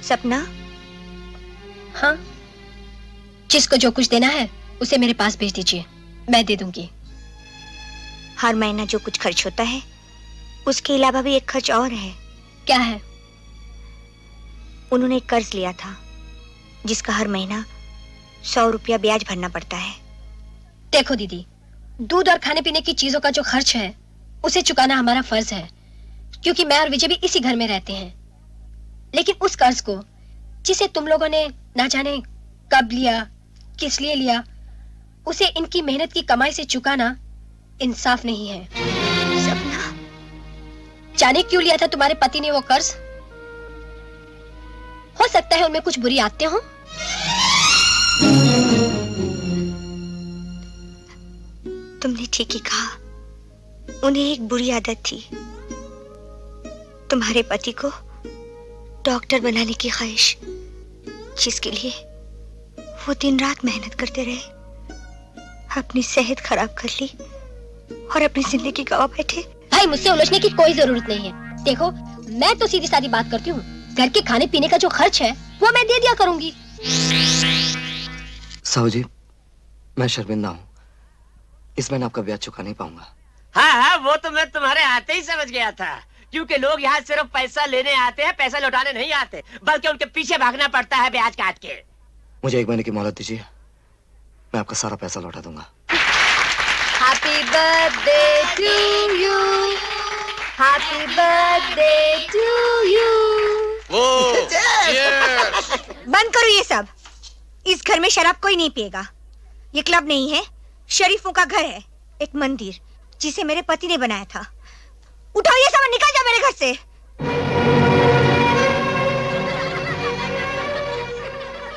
सपना। हाँ, जिसको जो कुछ देना है उसे मेरे पास भेज दीजिए, मैं दे दूंगी। हर महीना जो कुछ खर्च होता है उसके अलावा भी एक खर्च और है। क्या है? उन्होंने एक कर्ज लिया था जिसका हर महीना 100 रुपया ब्याज भरना पड़ता है। देखो दीदी, दूध और खाने पीने की चीजों का जो खर्च है उसे चुकाना हमारा फर्ज है, क्योंकि मैं और विजय भी इसी घर में रहते हैं। लेकिन उस कर्ज को जिसे तुम लोगों ने ना जाने कब लिया, किस लिए लिया, उसे इनकी मेहनत की कमाई से चुकाना इंसाफ नहीं है। सपना, जाने क्यों लिया था तुम्हारे पति ने वो कर्ज? हो सकता है उनमें कुछ बुरी आदतें हों। तुमने ठीक ही कहा, उन्हें एक बुरी आदत थी, तुम्हारे पति को डॉक्टर बनाने की ख्वाहिश, जिसके लिए वो दिन रात मेहनत करते रहे, अपनी सेहत खराब कर ली और अपनी जिंदगी गवा बैठे। भाई, मुझसे उलझने की कोई जरूरत नहीं है। देखो, मैं तो सीधी सादी बात करती हूँ, घर के खाने पीने का जो खर्च है वो मैं दे दिया करूंगी। साहू जी, मैं शर्मिंदा हूँ, इस महीने आपका ब्याज चुका नहीं पाऊंगा। हाँ, वो तो मैं तुम्हारे आते ही समझ गया था, क्योंकि लोग यहाँ सिर्फ पैसा लेने आते हैं, पैसा लौटाने नहीं आते, बल्कि उनके पीछे भागना पड़ता है ब्याज काट के। मुझे 1 महीने की मोहलत दीजिए, मैं आपका सारा पैसा लौटा दूंगा। Happy birthday to you, happy birthday to you. बंद करो ये सब। इस घर में शराब कोई नहीं पिएगा। ये क्लब नहीं है, शरीफों का घर है, एक मंदिर जिसे मेरे पति ने बनाया था। उठाओ ये सामान, निकल जाओ मेरे घर से।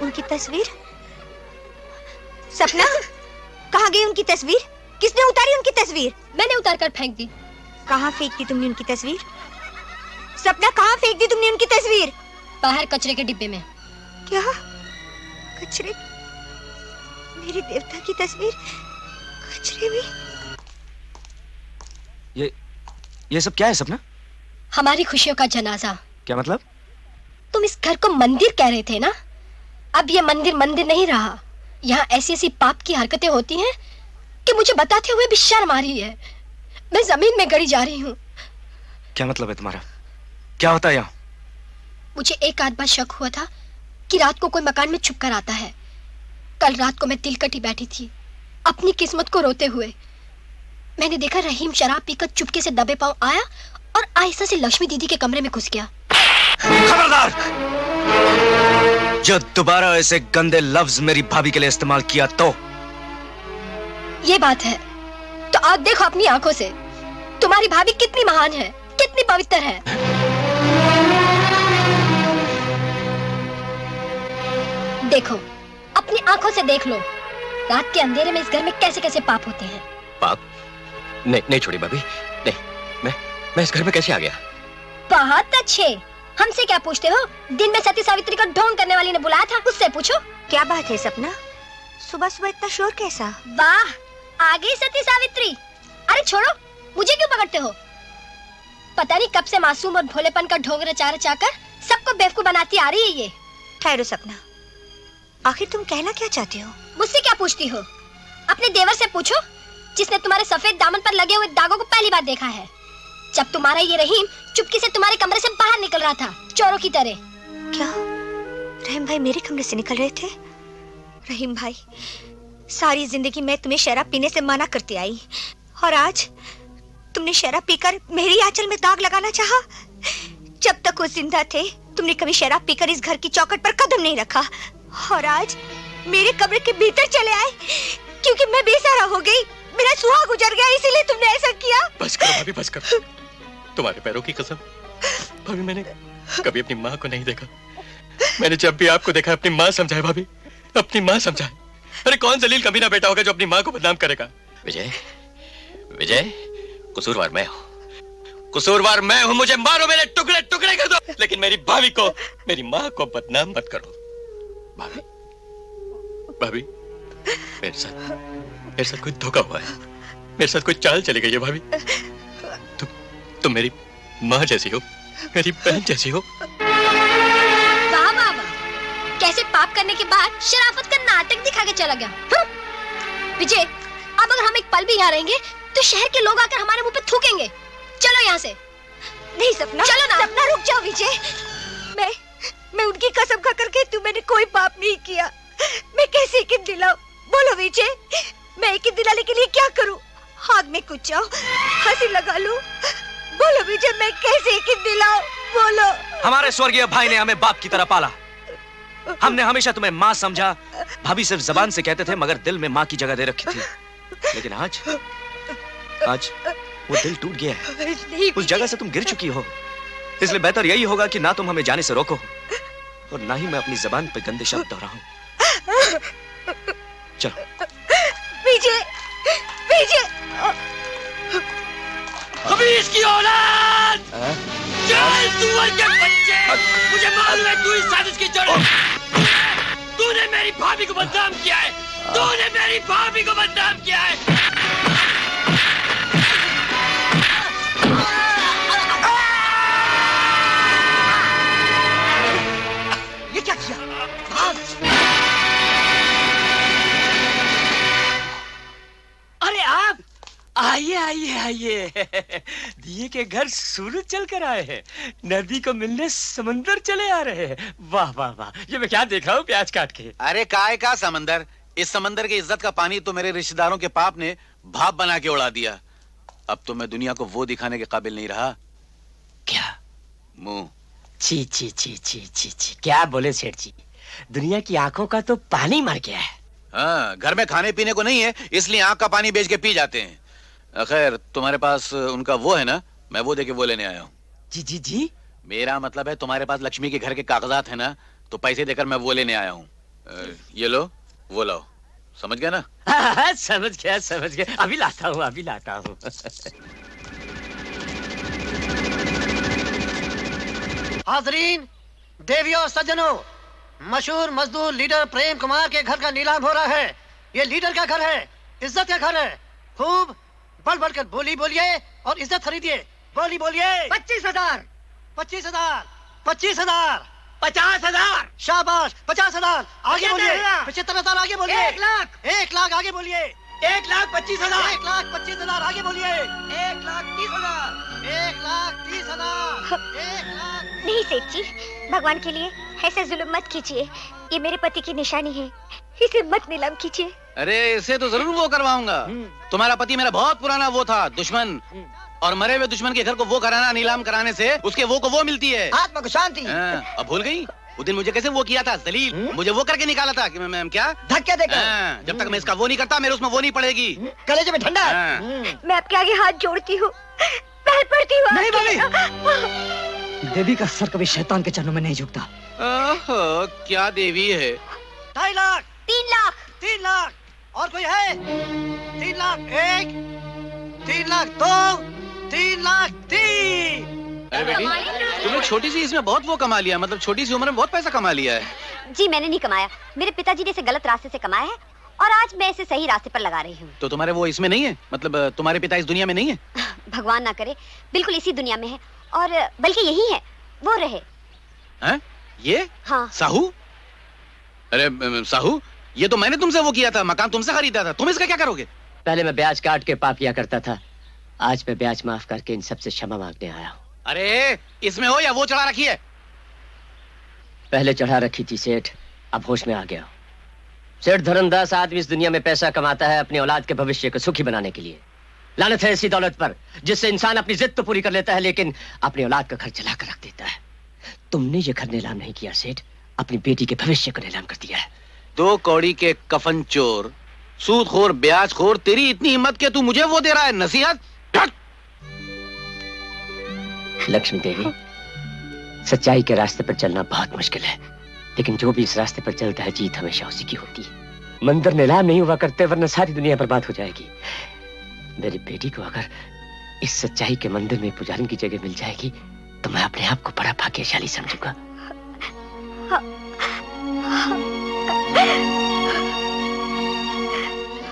उनकी तस्वीर, सपना, कहाँ गई उनकी तस्वीर? किसने उतारी उनकी तस्वीर? मैंने उतार कर फेंक दी। कहाँ फेंक दी तुमने उनकी तस्वीर? सपना, कहाँ फेंक दी तुमने उनकी तस्वीर? बाहर कचरे के डिब्बे में। क्या? कचरे? मेरे देवता की तस्वीर कचरे में? ये सब क्या है सपना? हमारी खुशियों का जनाजा। क्या मतलब? तुम इस घर को मंदिर कह रहे थे ना, अब ये मंदिर मंदिर नहीं रहा। यहाँ ऐसी ऐसी पाप की हरकतें होती हैं कि मुझे बताते हुए भी शर्म आ रही है। मैं जमीन में गड़ी जा रही हूँ। क्या मतलब है तुम्हारा? क्या होता है यहाँ? मुझे एक आध बार शक हुआ था कि रात को कोई मकान में छुप कर आता है। कल रात को मैं तिलकटी बैठी थी, अपनी किस्मत को रोते हुए। मैंने देखा रहीम शराब पीकर चुपके से दबे पांव आया और आहिस्ता से लक्ष्मी दीदी के कमरे में घुस गया। खबरदार! जो दोबारा ऐसे गंदे लफ्ज मेरी भाभी के लिए इस्तेमाल किया तो। ये बात है तो आप देखो अपनी आंखों से, तुम्हारी भाभी कितनी महान है, कितनी पवित्र है। देखो, अपनी आंखों से देख लो, रात के अंधेरे में इस घर में कैसे कैसे पाप होते हैं। पाप? नहीं छोड़ी भाभी, नहीं, मैं इस घर में कैसे आ गया? बहुत अच्छे, हमसे क्या पूछते हो? दिन में सती सावित्री का ढोंग करने वाली ने बुलाया था, उससे पूछो। क्या बात है सपना, सुबह सुबह इतना शोर कैसा? वाह, आ गई सती सावित्री। अरे छोड़ो, मुझे क्यों पकड़ते हो? पता नहीं कब से मासूम और भोलेपन का ढोंग रचा रचा कर सबको बेवकूफ बनाती आ रही है ये। ठहरो सपना, आखिर तुम कहना क्या चाहती हो? मुझसे क्या पूछती हो? अपने देवर से पूछो, जिसने तुम्हारे सफेद दामन पर लगे हुए दागों को पहली बार देखा है, जब तुम्हारा ये रहीम चुपके से तुम्हारे कमरे से बाहर निकल रहा था, चोरों की तरह। क्या रहीम भाई मेरे कमरे से निकल रहे थे? रहीम भाई, सारी जिंदगी मैं तुम्हें शराब पीने से मना करती आई, और आज तुमने शराब पीकर मेरी आंचल में दाग लगाना चाहा। जब तक वो जिंदा थे तुमने कभी शराब पीकर इस घर की चौखट पर कदम नहीं रखा, और आज मेरे कमरे के भीतर चले आए क्योंकि मैं बेसहारा हो गई, मेरा सुहाग गुजर गया, इसीलिए तुमने ऐसा किया। बस करो भाभी, बस करो। तुम्हारे पैरों की कसम भाभी, मैंने कभी अपनी माँ को नहीं देखा। मैंने जब भी आपको देखा अपनी माँ समझाए भाभी, अपनी माँ समझाए। अरे कौन जलील कमीना बेटा होगा जो अपनी माँ को बदनाम करेगा? विजय, विजय, कसूरवार मैं हूँ, कसूरवार मैं हूँ। मुझे मारो, मेरे टुकड़े टुकड़े कर दो, लेकिन मेरी भाभी को, मेरी माँ को बदनाम मत करो। भाभी, भाभी, मेरे साथ कोई धोखा हुआ है, मेरे साथ कोई चाल चली गई है भाभी। तुम मेरी माँ जैसी हो, मेरी बहन जैसी हो। वाह वाह वाह, कैसे पाप करने के बाद शराफत का नाटक दिखा के चला गया। विजय, अब अगर हम एक पल भी यहाँ रहेंगे तो शहर के लोग आकर हमारे मुंह पे थूकेंगे। चलो यहाँ से। नहीं सपना, चलो ना। सपना रुक जाओ विजय, मैं उनकी कसम खाकर कहती हूँ मैंने कोई पाप नहीं किया। मैं कैसे यकीन दिलाऊं? बोलो विजय, मैं यकीन दिलाने के लिए क्या करूं? आग में कूद जाऊं, फांसी लगा लूं? बोलो विजय, मैं कैसे यकीन दिलाऊं? बोलो। हमारे स्वर्गीय भाई ने हमें बाप की तरह पाला। हमने हमेशा तुम्हें माँ समझा। भाभी सिर्फ जबान से कहते थे, मगर दिल में माँ की जगह दे रखी थी। लेकिन आज वो दिल टूट गया है। उस जगह से तुम गिर चुकी हो। इसलिए बेहतर यही होगा कि ना तुम हमें जाने से रोको, और ना ही मैं अपनी जबान पे गंदे शब्द दोहराऊं। चलो। विजय, विजय, अभी इसकी औलाद, चल सुअर के बच्चे, मुझे मालूम है तू इस साजिश की जड़। तूने मेरी भाभी को बदनाम किया है, तूने मेरी भाभी को बदनाम किया है। ये क्या किया? अरे आप आइए आइए आइए। दिए के घर सूरज चल कर आए हैं, नदी को मिलने समंदर चले आ रहे हैं। वाह वाह वाह, ये मैं क्या देख रहा हूँ प्याज काट के। अरे काय का समंदर, इस समंदर की इज्जत का पानी तो मेरे रिश्तेदारों के पाप ने भाप बना के उड़ा दिया। अब तो मैं दुनिया को वो दिखाने के काबिल नहीं रहा। क्या मुंह? छी छी छी छी छी छी, क्या बोले सेठ जी, दुनिया की आंखों का तो पानी मर गया है। हाँ, घर में खाने पीने को नहीं है, इसलिए आंख का पानी बेच के पी जाते हैं। खैर, तुम्हारे पास उनका वो है ना, मैं वो देके वो लेने आया हूँ। जी जी जी, मेरा मतलब है तुम्हारे पास लक्ष्मी के घर के कागजात है ना, तो पैसे देकर मैं वो लेने आया हूँ। ये लो, वो लाओ, समझ गया ना? समझ गया, अभी लाता हूँ, अभी लाता हूँ। हाजरीन, देवियों और सज्जनों, मशहूर मजदूर लीडर प्रेम कुमार के घर का नीलाम हो रहा है। ये लीडर का घर है, इज्जत का घर है। खूब बढ़ बढ़कर बोली बोलिए और इज्जत खरीदिए। बोली बोलिए। 25,000, 25,000, 25,000, 50,000। शाबाश, 50,000। आगे बोलिए। 75,000 आगे बोलिए। 1 लाख। 1 लाख आगे बोलिए। 1,25,000। 1,25,000 आगे बोलिए। 1,30,000। 1,30,000। नहीं सेठ जी, भगवान के लिए ऐसा जुल्म मत कीजिए। ये मेरे पति की निशानी है, इसे मत नीलाम कीजिए। अरे इसे तो जरूर वो करवाऊंगा। तुम्हारा पति मेरा बहुत पुराना वो था, दुश्मन, और मरे हुए दुश्मन के घर को वो कराना, नीलाम कराने से उसके वो को वो मिलती है। आत्मा को शांति। अब भूल गई? उस दिन मुझे कैसे वो किया था जलील, मुझे वो करके निकाला था कि मैं क्या धक्के देकर। जब तक मैं इसका वो नहीं करता, मेरे उसमें वो नहीं पड़ेगी। कलेजे में ठंडा। मैं आपके आगे हाथ जोड़ती हूँ, पैर पड़ती हूँ। नहीं देवी का सर कभी शैतान के चरणों में नहीं झुकता। ओहो, क्या देवी है। 2.5 लाख। 3 लाख। 3 लाख। और कोई है? 3 लाख 1, 3 लाख 2, 3 लाख 3। अरे बेटी, तुमने छोटी सी इसमें बहुत वो कमा लिया, मतलब छोटी सी उम्र में बहुत पैसा कमा लिया है। जी मैंने नहीं कमाया, मेरे पिताजी ने इसे गलत रास्ते से कमाया है और आज मैं इसे सही रास्ते पर लगा रही हूँ। तो तुम्हारे वो इसमें नहीं है, मतलब तुम्हारे पिता इस दुनिया में नहीं है? भगवान ना करे, बिल्कुल इसी दुनिया में है, और बल्कि यही है, वो रहे। हैं? ये? हाँ। साहू? अरे साहू, ये तो मैंने तुमसे वो किया था, मकान तुमसे खरीदा था, तुम इसका क्या करोगे? पहले मैं ब्याज काट के पाप किया करता था, आज मैं ब्याज माफ करके इन सबसे क्षमा मांगने आया हूँ। अरे इसमें हो या वो चढ़ा रखी है? पहले चढ़ा रखी थी सेठ, अब होश में आ गया हूँ। सेठ धर्मदास आदमी इस दुनिया में पैसा कमाता है अपनी औलाद के भविष्य को सुखी बनाने के लिए। लानत है ऐसी दौलत पर जिससे इंसान अपनी जिद तो पूरी कर लेता है लेकिन अपनी औलाद का घर जला कर रख देता है। तुमने ये घर नीलाम नहीं किया सेठ, अपनी बेटी के भविष्य को नीलाम कर दिया है। 2 कौड़ी के कफन चोर, सूदखोर, ब्याजखोर, तेरी इतनी हिम्मत के तू मुझे वो दे रहा है नसीहत? लक्ष्मी देवी, सच्चाई के रास्ते पर चलना बहुत मुश्किल है, लेकिन जो भी इस रास्ते पर चलता है जीत हमेशा उसी की होती है। मंदिर नीलाम नहीं हुआ करते वरना सारी दुनिया बर्बाद हो जाएगी। मेरी बेटी को अगर इस सच्चाई के मंदिर में पुजारी की जगह मिल जाएगी तो मैं अपने आप को बड़ा भाग्यशाली समझूंगा।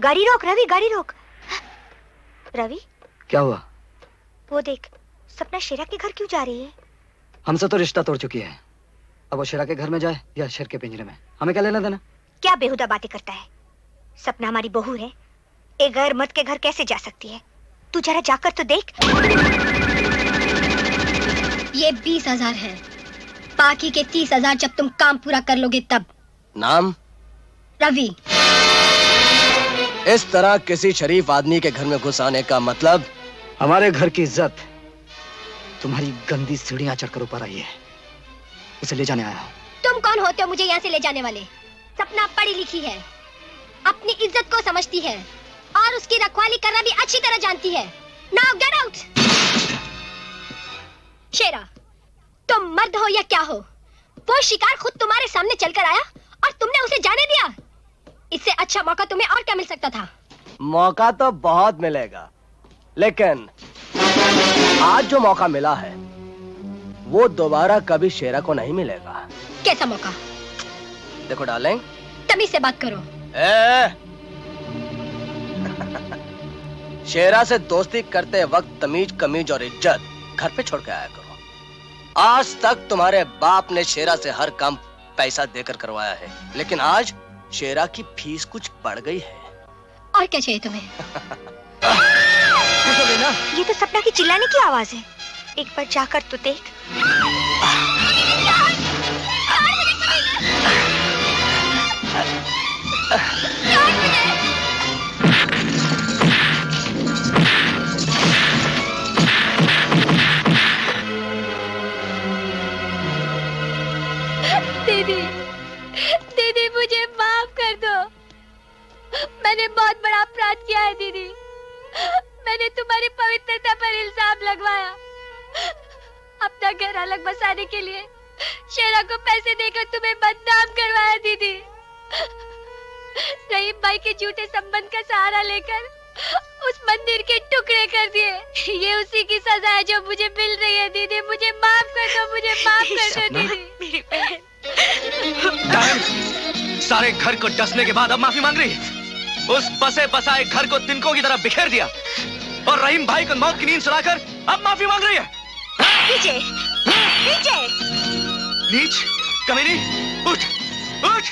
गाड़ी रोक रवि, गाड़ी रोक। रवि, क्या हुआ? वो देख, सपना शेरा के घर क्यों जा रही है? हमसे तो रिश्ता तोड़ चुकी है, अब वो शेरा के घर में जाए या शेर के पिंजरे में, हमें क्या लेना देना? क्या बेहुदा बातें करता है? सपना हमारी बहू है, एक गैर मर्द के घर कैसे जा सकती है? तू जरा जाकर तो देख। ये 20,000 है, बाकी के 30,000 जब तुम काम पूरा कर लोगे तब। नाम? रवि। इस तरह किसी शरीफ आदमी के घर में घुस आने का मतलब? हमारे घर की इज्जत तुम्हारी गंदी सीढ़ियां चढ़कर ऊपर आई है, उसे ले जाने आया हूं। तुम कौन होते हो मुझे यहाँ से ले जाने वाले? सपना पढ़ी लिखी है, अपनी इज्जत को समझती है और उसकी रखवाली करना भी अच्छी तरह जानती है। Now get out. शेरा, तुम मर्द हो या क्या हो? वो शिकार खुद तुम्हारे सामने चलकर आया और तुमने उसे जाने दिया। इससे अच्छा मौका तुम्हें और क्या मिल सकता था? मौका तो बहुत मिलेगा, लेकिन आज जो मौका मिला है वो दोबारा कभी शेरा को नहीं मिलेगा। कैसा मौका? देखो डार्लिंग, तमीज से बात करो। शेरा से दोस्ती करते वक्त तमीज, कमीज और इज्जत घर पे छोड़ के आया करो। आज तक तुम्हारे बाप ने शेरा से हर काम पैसा देकर करवाया है, लेकिन आज शेरा की फीस कुछ बढ़ गई है। और क्या चाहिए तुम्हें? ये तो सपना की चिल्लाने की आवाज है, एक बार जाकर तो देख। दीदी, दीदी मुझे माफ कर दो, मैंने बहुत बड़ा अपराध किया है दीदी। मैंने तुम्हारी पवित्रता पर इल्जाम लगवाया, अपना घर अलग बसाने के लिए शेरा को पैसे देकर तुम्हें बदनाम करवाया दीदी। रहीम भाई के झूठे संबंध का सहारा लेकर उस मंदिर के टुकड़े कर दिए। ये उसी की सजा है जो मुझे मिल रही है दीदी। मुझे माफ कर दो, मुझे माफ कर दो दीदी। मेरी बहन। सारे घर को डसने के बाद अब माफी मांग रही है। उस बसे बसाए घर को तिनकों की तरह बिखेर दिया और रहीम भाई को मौत की नींद सुलाकर अब माफी मांग रही है। विजय, विजय, नीच, कमीनी, उठ, उठ।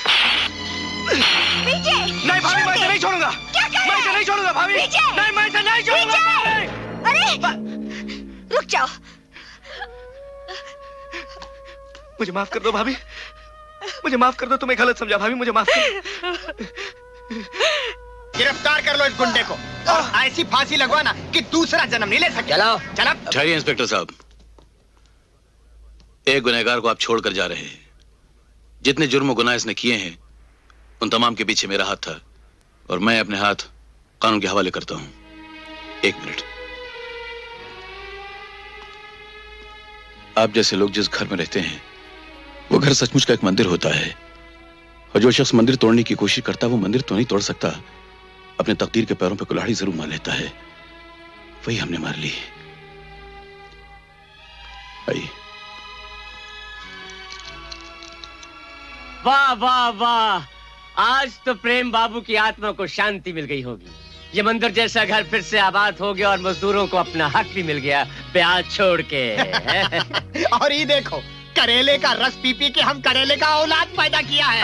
विजय, नहीं भाभी, मैं इसे नहीं छोड़ूंगा। मैं इसे नहीं छोड़ूंगा भाभी। नहीं, मैं इसे नहीं छोड़ूंगा। अरे रुक जाओ। मुझे माफ कर दो भाभी, मुझे माफ कर दो। तुम्हें गलत समझा भाभी, मुझे माफ कर दो। गिरफ्तार कर लो इस गुंडे को और ऐसी फांसी लगवाना कि दूसरा जन्म नहीं ले सके। चलो चलो। ठहरिए इंस्पेक्टर साहब, एक गुनहगार को आप छोड़कर जा रहे हैं। जितने जुर्म और गुनाह इसने किए हैं उन तमाम के पीछे मेरा हाथ था और मैं अपने हाथ कानून के हवाले करता हूं। 1 मिनट। आप जैसे लोग जिस घर में रहते हैं वो घर सचमुच का एक मंदिर होता है और जो शख्स मंदिर तोड़ने की कोशिश करता है वो मंदिर तो नहीं तोड़ सकता, अपने तकदीर के पैरों पर कुल्हाड़ी जरूर मार लेता है। वही हमने मार ली। आइए। वाह वाह वाह, आज तो प्रेम बाबू की आत्मा को शांति मिल गई होगी। ये मंदिर जैसा घर फिर से आबाद हो गया और मजदूरों को अपना हक भी मिल गया ब्याज छोड़ के। और ये देखो, करेले का रस पी पी के हम करेले का औलाद पैदा किया है।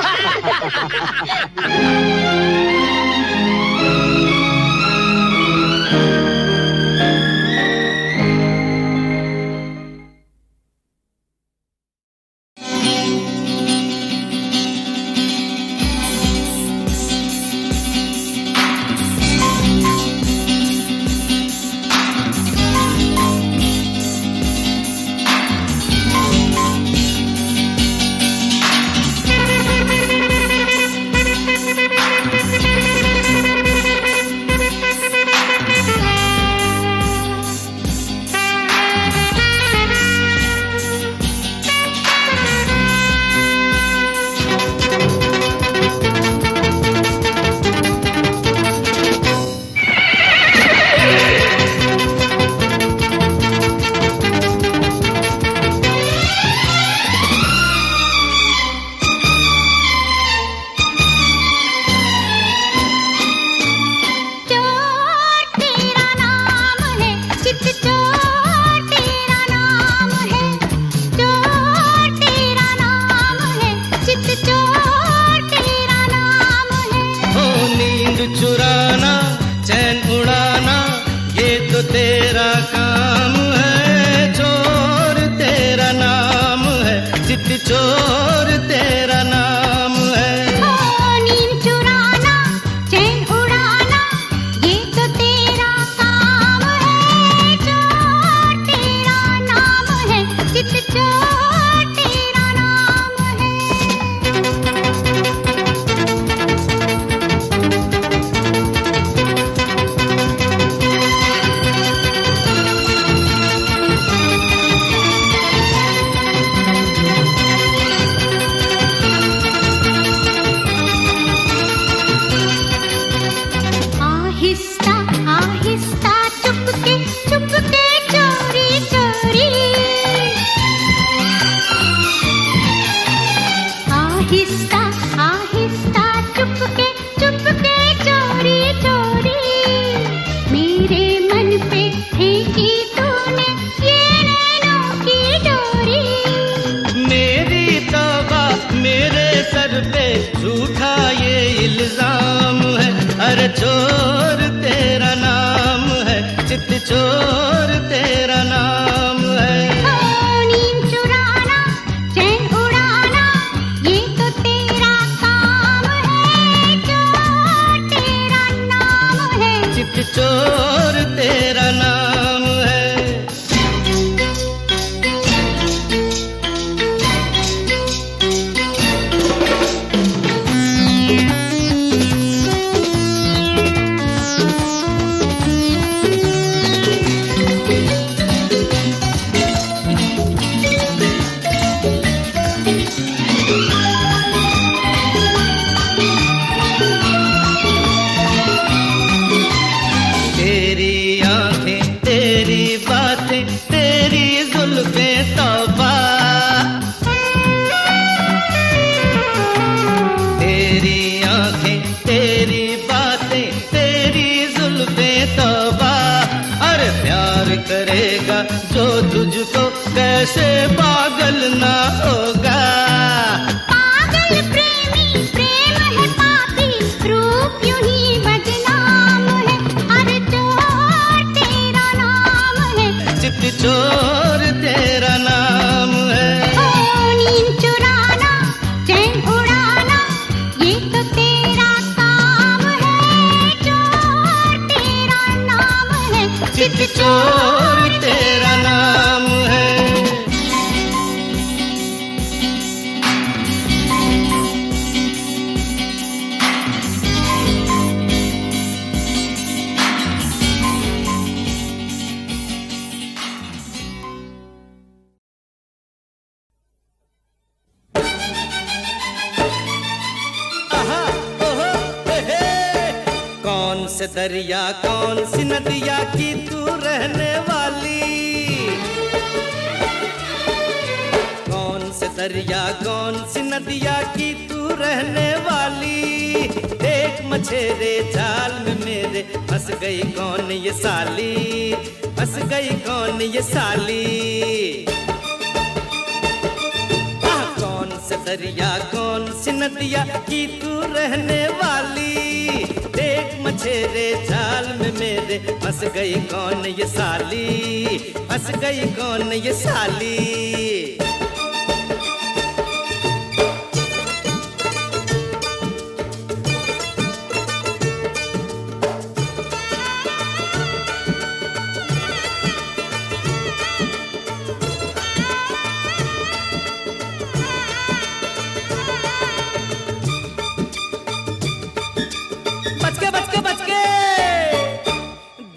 चोर तेरा नाम है। नींद चुराना, चैन उड़ाना, ये तो तेरा काम है। चोर तेरा नाम है, चित चोर तेरा नाम है। आहिस्ता आहिस्ता चुपके चुपके चोरी चोरी, आहिस्ता आहिस्ता चुपके चुपके चोरी चोरी, मेरे मन पे फेंकी तूने ये नैनों की डोरी। मेरी तौबा मेरे सर पे झूठा ये इल्जाम है। अरे चोर तेरा नाम है, चित चोर तेरा नाम है। नींद चुराना, चैन उड़ाना, ये तो तेरा काम है। चोर तेरा नाम है, चित चोर तेरा नाम है। तेरी आंखें, तेरी बातें, तेरी जुल्फें तौबा, तेरी आंखें, तेरी बातें, तेरी जुल्फें तौबा। अरे प्यार करेगा जो तुझको कैसे पागल ना होगा। पागल प्रेमी प्रेम है पापी, रूप यूं ही बदनाम है। अरे चोर तेरा नाम है, चित चोर तेरा नाम है। नींद चुराना, चैन उड़ाना, ये तो तेरा काम है। चोर तेरा नाम है, चित चोर तेरा नाम है। कौन से दरिया कौन सी नदिया की तू रहने वाली, कौन से दरिया कौन सी नदिया की तू रहने वाली। देख मछेरे जाल में मेरे फंस गई कौन ये साली, फंस गई कौन ये साली। से दरिया कौन सी नदिया की तू रहने वाली। देख मछेरे जाल में मेरे फंस गई कौन ये साली, फंस गई कौन ये साली।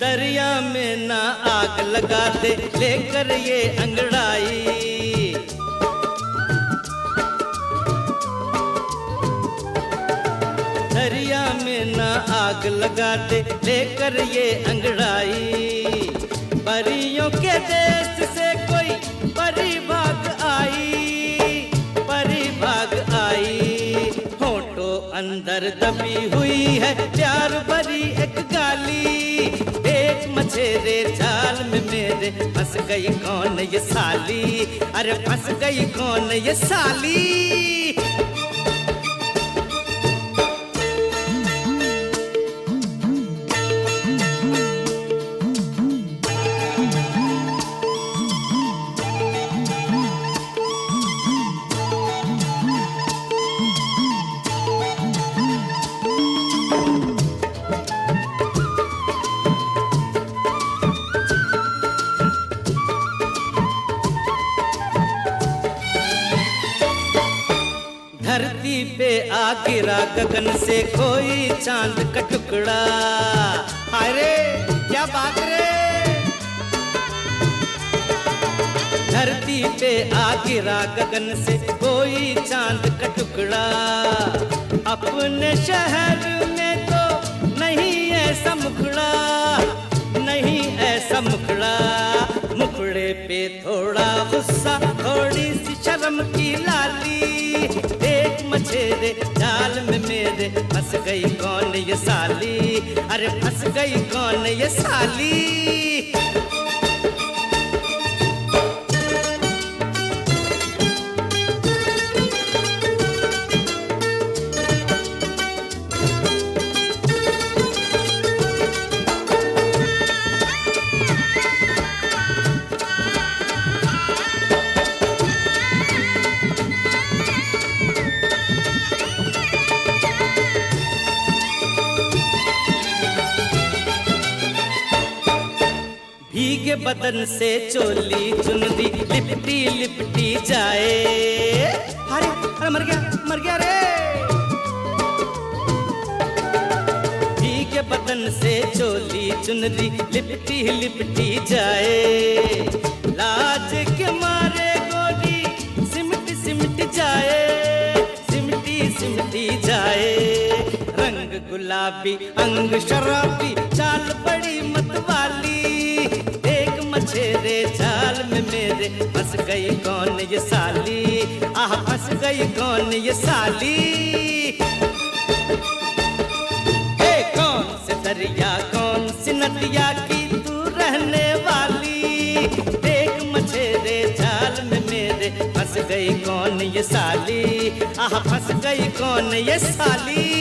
दरिया में ना आग लगा दे लेकर ये अंगड़ाई। दरिया में ना आग लगा दे लेकर ये अंगड़ाई। परियों के देश से कोई परी भाग आई, परी भाग आई। होठों अंदर दबी हुई है प्यार भरी एक गाली। एक मछेरे जाल में मेरे फंस गई कौन ये साली, अरे फंस गई कौन ये साली। धरती पे आ गिरा गगन से कोई चांद का टुकड़ा। अरे क्या बात रे। धरती पे आ गिरा गगन से कोई चांद का टुकड़ा। अपने शहर में तो नहीं ऐसा मुखड़ा, नहीं ऐसा मुखड़ा। मुखड़े पे थोड़ा गुस्सा थोड़ी सी शर्म की लाली। एक मछेरे जाल में मेरे फंस गई कौन ये साली, अरे फंस गई कौन ये साली। भीगे बदन से चोली चुनरी लिपटी लिपटी जाए। अरे अरे मर गया रे। भीगे बदन से चोली चुनरी लिपटी लिपटी जाए। लाज के मारे गोरी सिमट सिमट जाए, सिमटी सिमटी जाए। रंग गुलाबी अंग शराबी चाल बड़ी मतवाली। मछेरे जाल में मेरे फंस गई कौन ये साली, आह फंस गई कौन ये साली। ए कौन से दरिया कौन सी नदिया की तू रहने वाली। देख मछेरे जाल में मेरे फंस गई कौन ये साली, आह फंस गई कौन ये साली।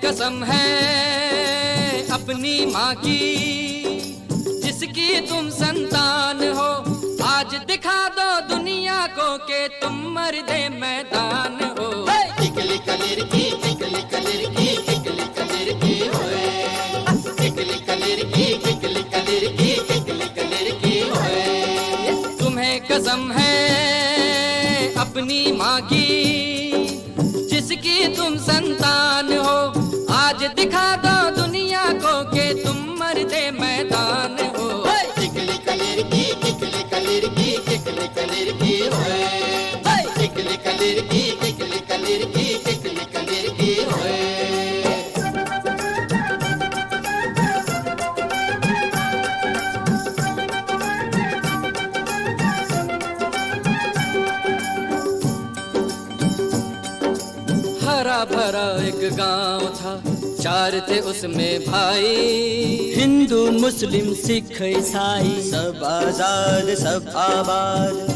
कसम है अपनी माँ की जिसकी तुम संतान हो। आज दिखा दो दुनिया को कि तुम मर्दे मैदान हो। टिकली कलीर की टिकली कलीर की टिकली कलीर की होए। टिकली कलीर की टिकली कलीर की टिकली कलीर की होए। तुम्हें कसम है अपनी माँ की जिसकी तुम संतान हो। आज दिखा दो दुनिया को कि तुम मर्दे मैदान हो। टिकली गांव था, 4 थे उसमें भाई, हिंदू मुस्लिम सिख ईसाई, सब आजाद सब आबाद।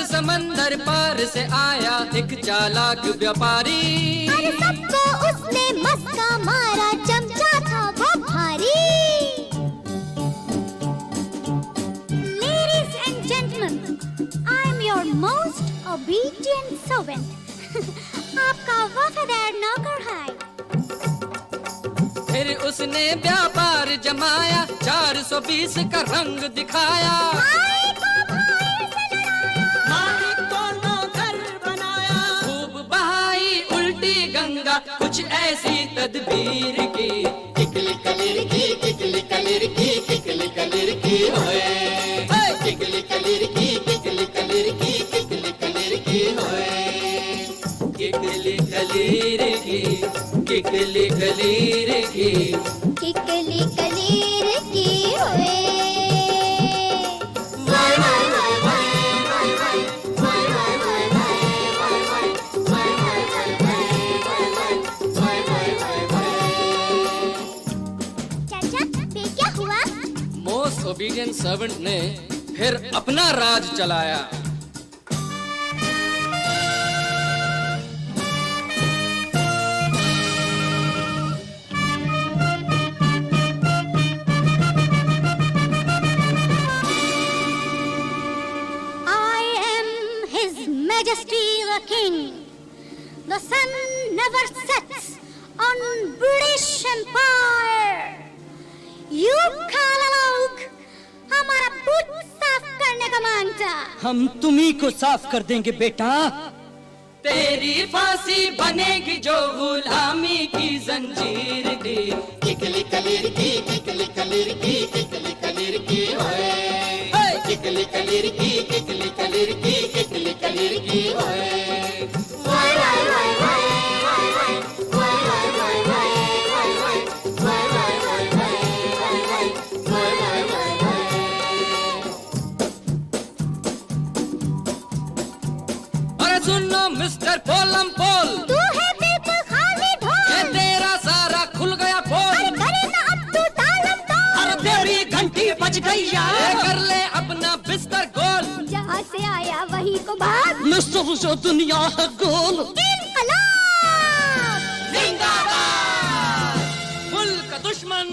समंदर पार से आया एक चालाक व्यापारी, अरे सबको उसने मस्का मारा, चमचा था वो भारी। Ladies and gentlemen, I am your most obedient servant. आपका वफादार नौकर है। फिर उसने व्यापार जमाया, 420 का रंग दिखाया। कुछ ऐसी तदबीर की, किकली कलीर की, किकली कलीर की, किकली कलीर की होए, किकली कलीर की, किकली कलीर की, किकली कलीर की होए, किकली कलीर की, किकली कलीर की, किकली कलीर की होए। ओबीडियंट सर्वेंट ने फिर अपना राज चलाया। I am His Majesty the King. The sun never sets on British Empire. You काला लोग हमारा बूट साफ करने का मांगता। हम तुम्ही को साफ कर देंगे बेटा। तेरी फांसी बनेगी जो गुलामी की जंजीर की, किकली कलीर की, किकली कलीर की, किकली कलीर की होए, किकली कलीर की, किकली कलीर की, किकली कलीर की होए। सुनो मिस्टर पोलम पोल, तू है बिल्कुल खाली ढोल, ये तेरा सारा खुल गया पोल। अरे करे ना अब तू तालम तोल। अरे तेरी घंटी बज गई यार, कर ले अपना बिस्तर गोल। जहाँ से आया वहीं को भाग, मिस्टर जो दुनिया है गोल। इनकलाब जिंदाबाद, मुल्क का दुश्मन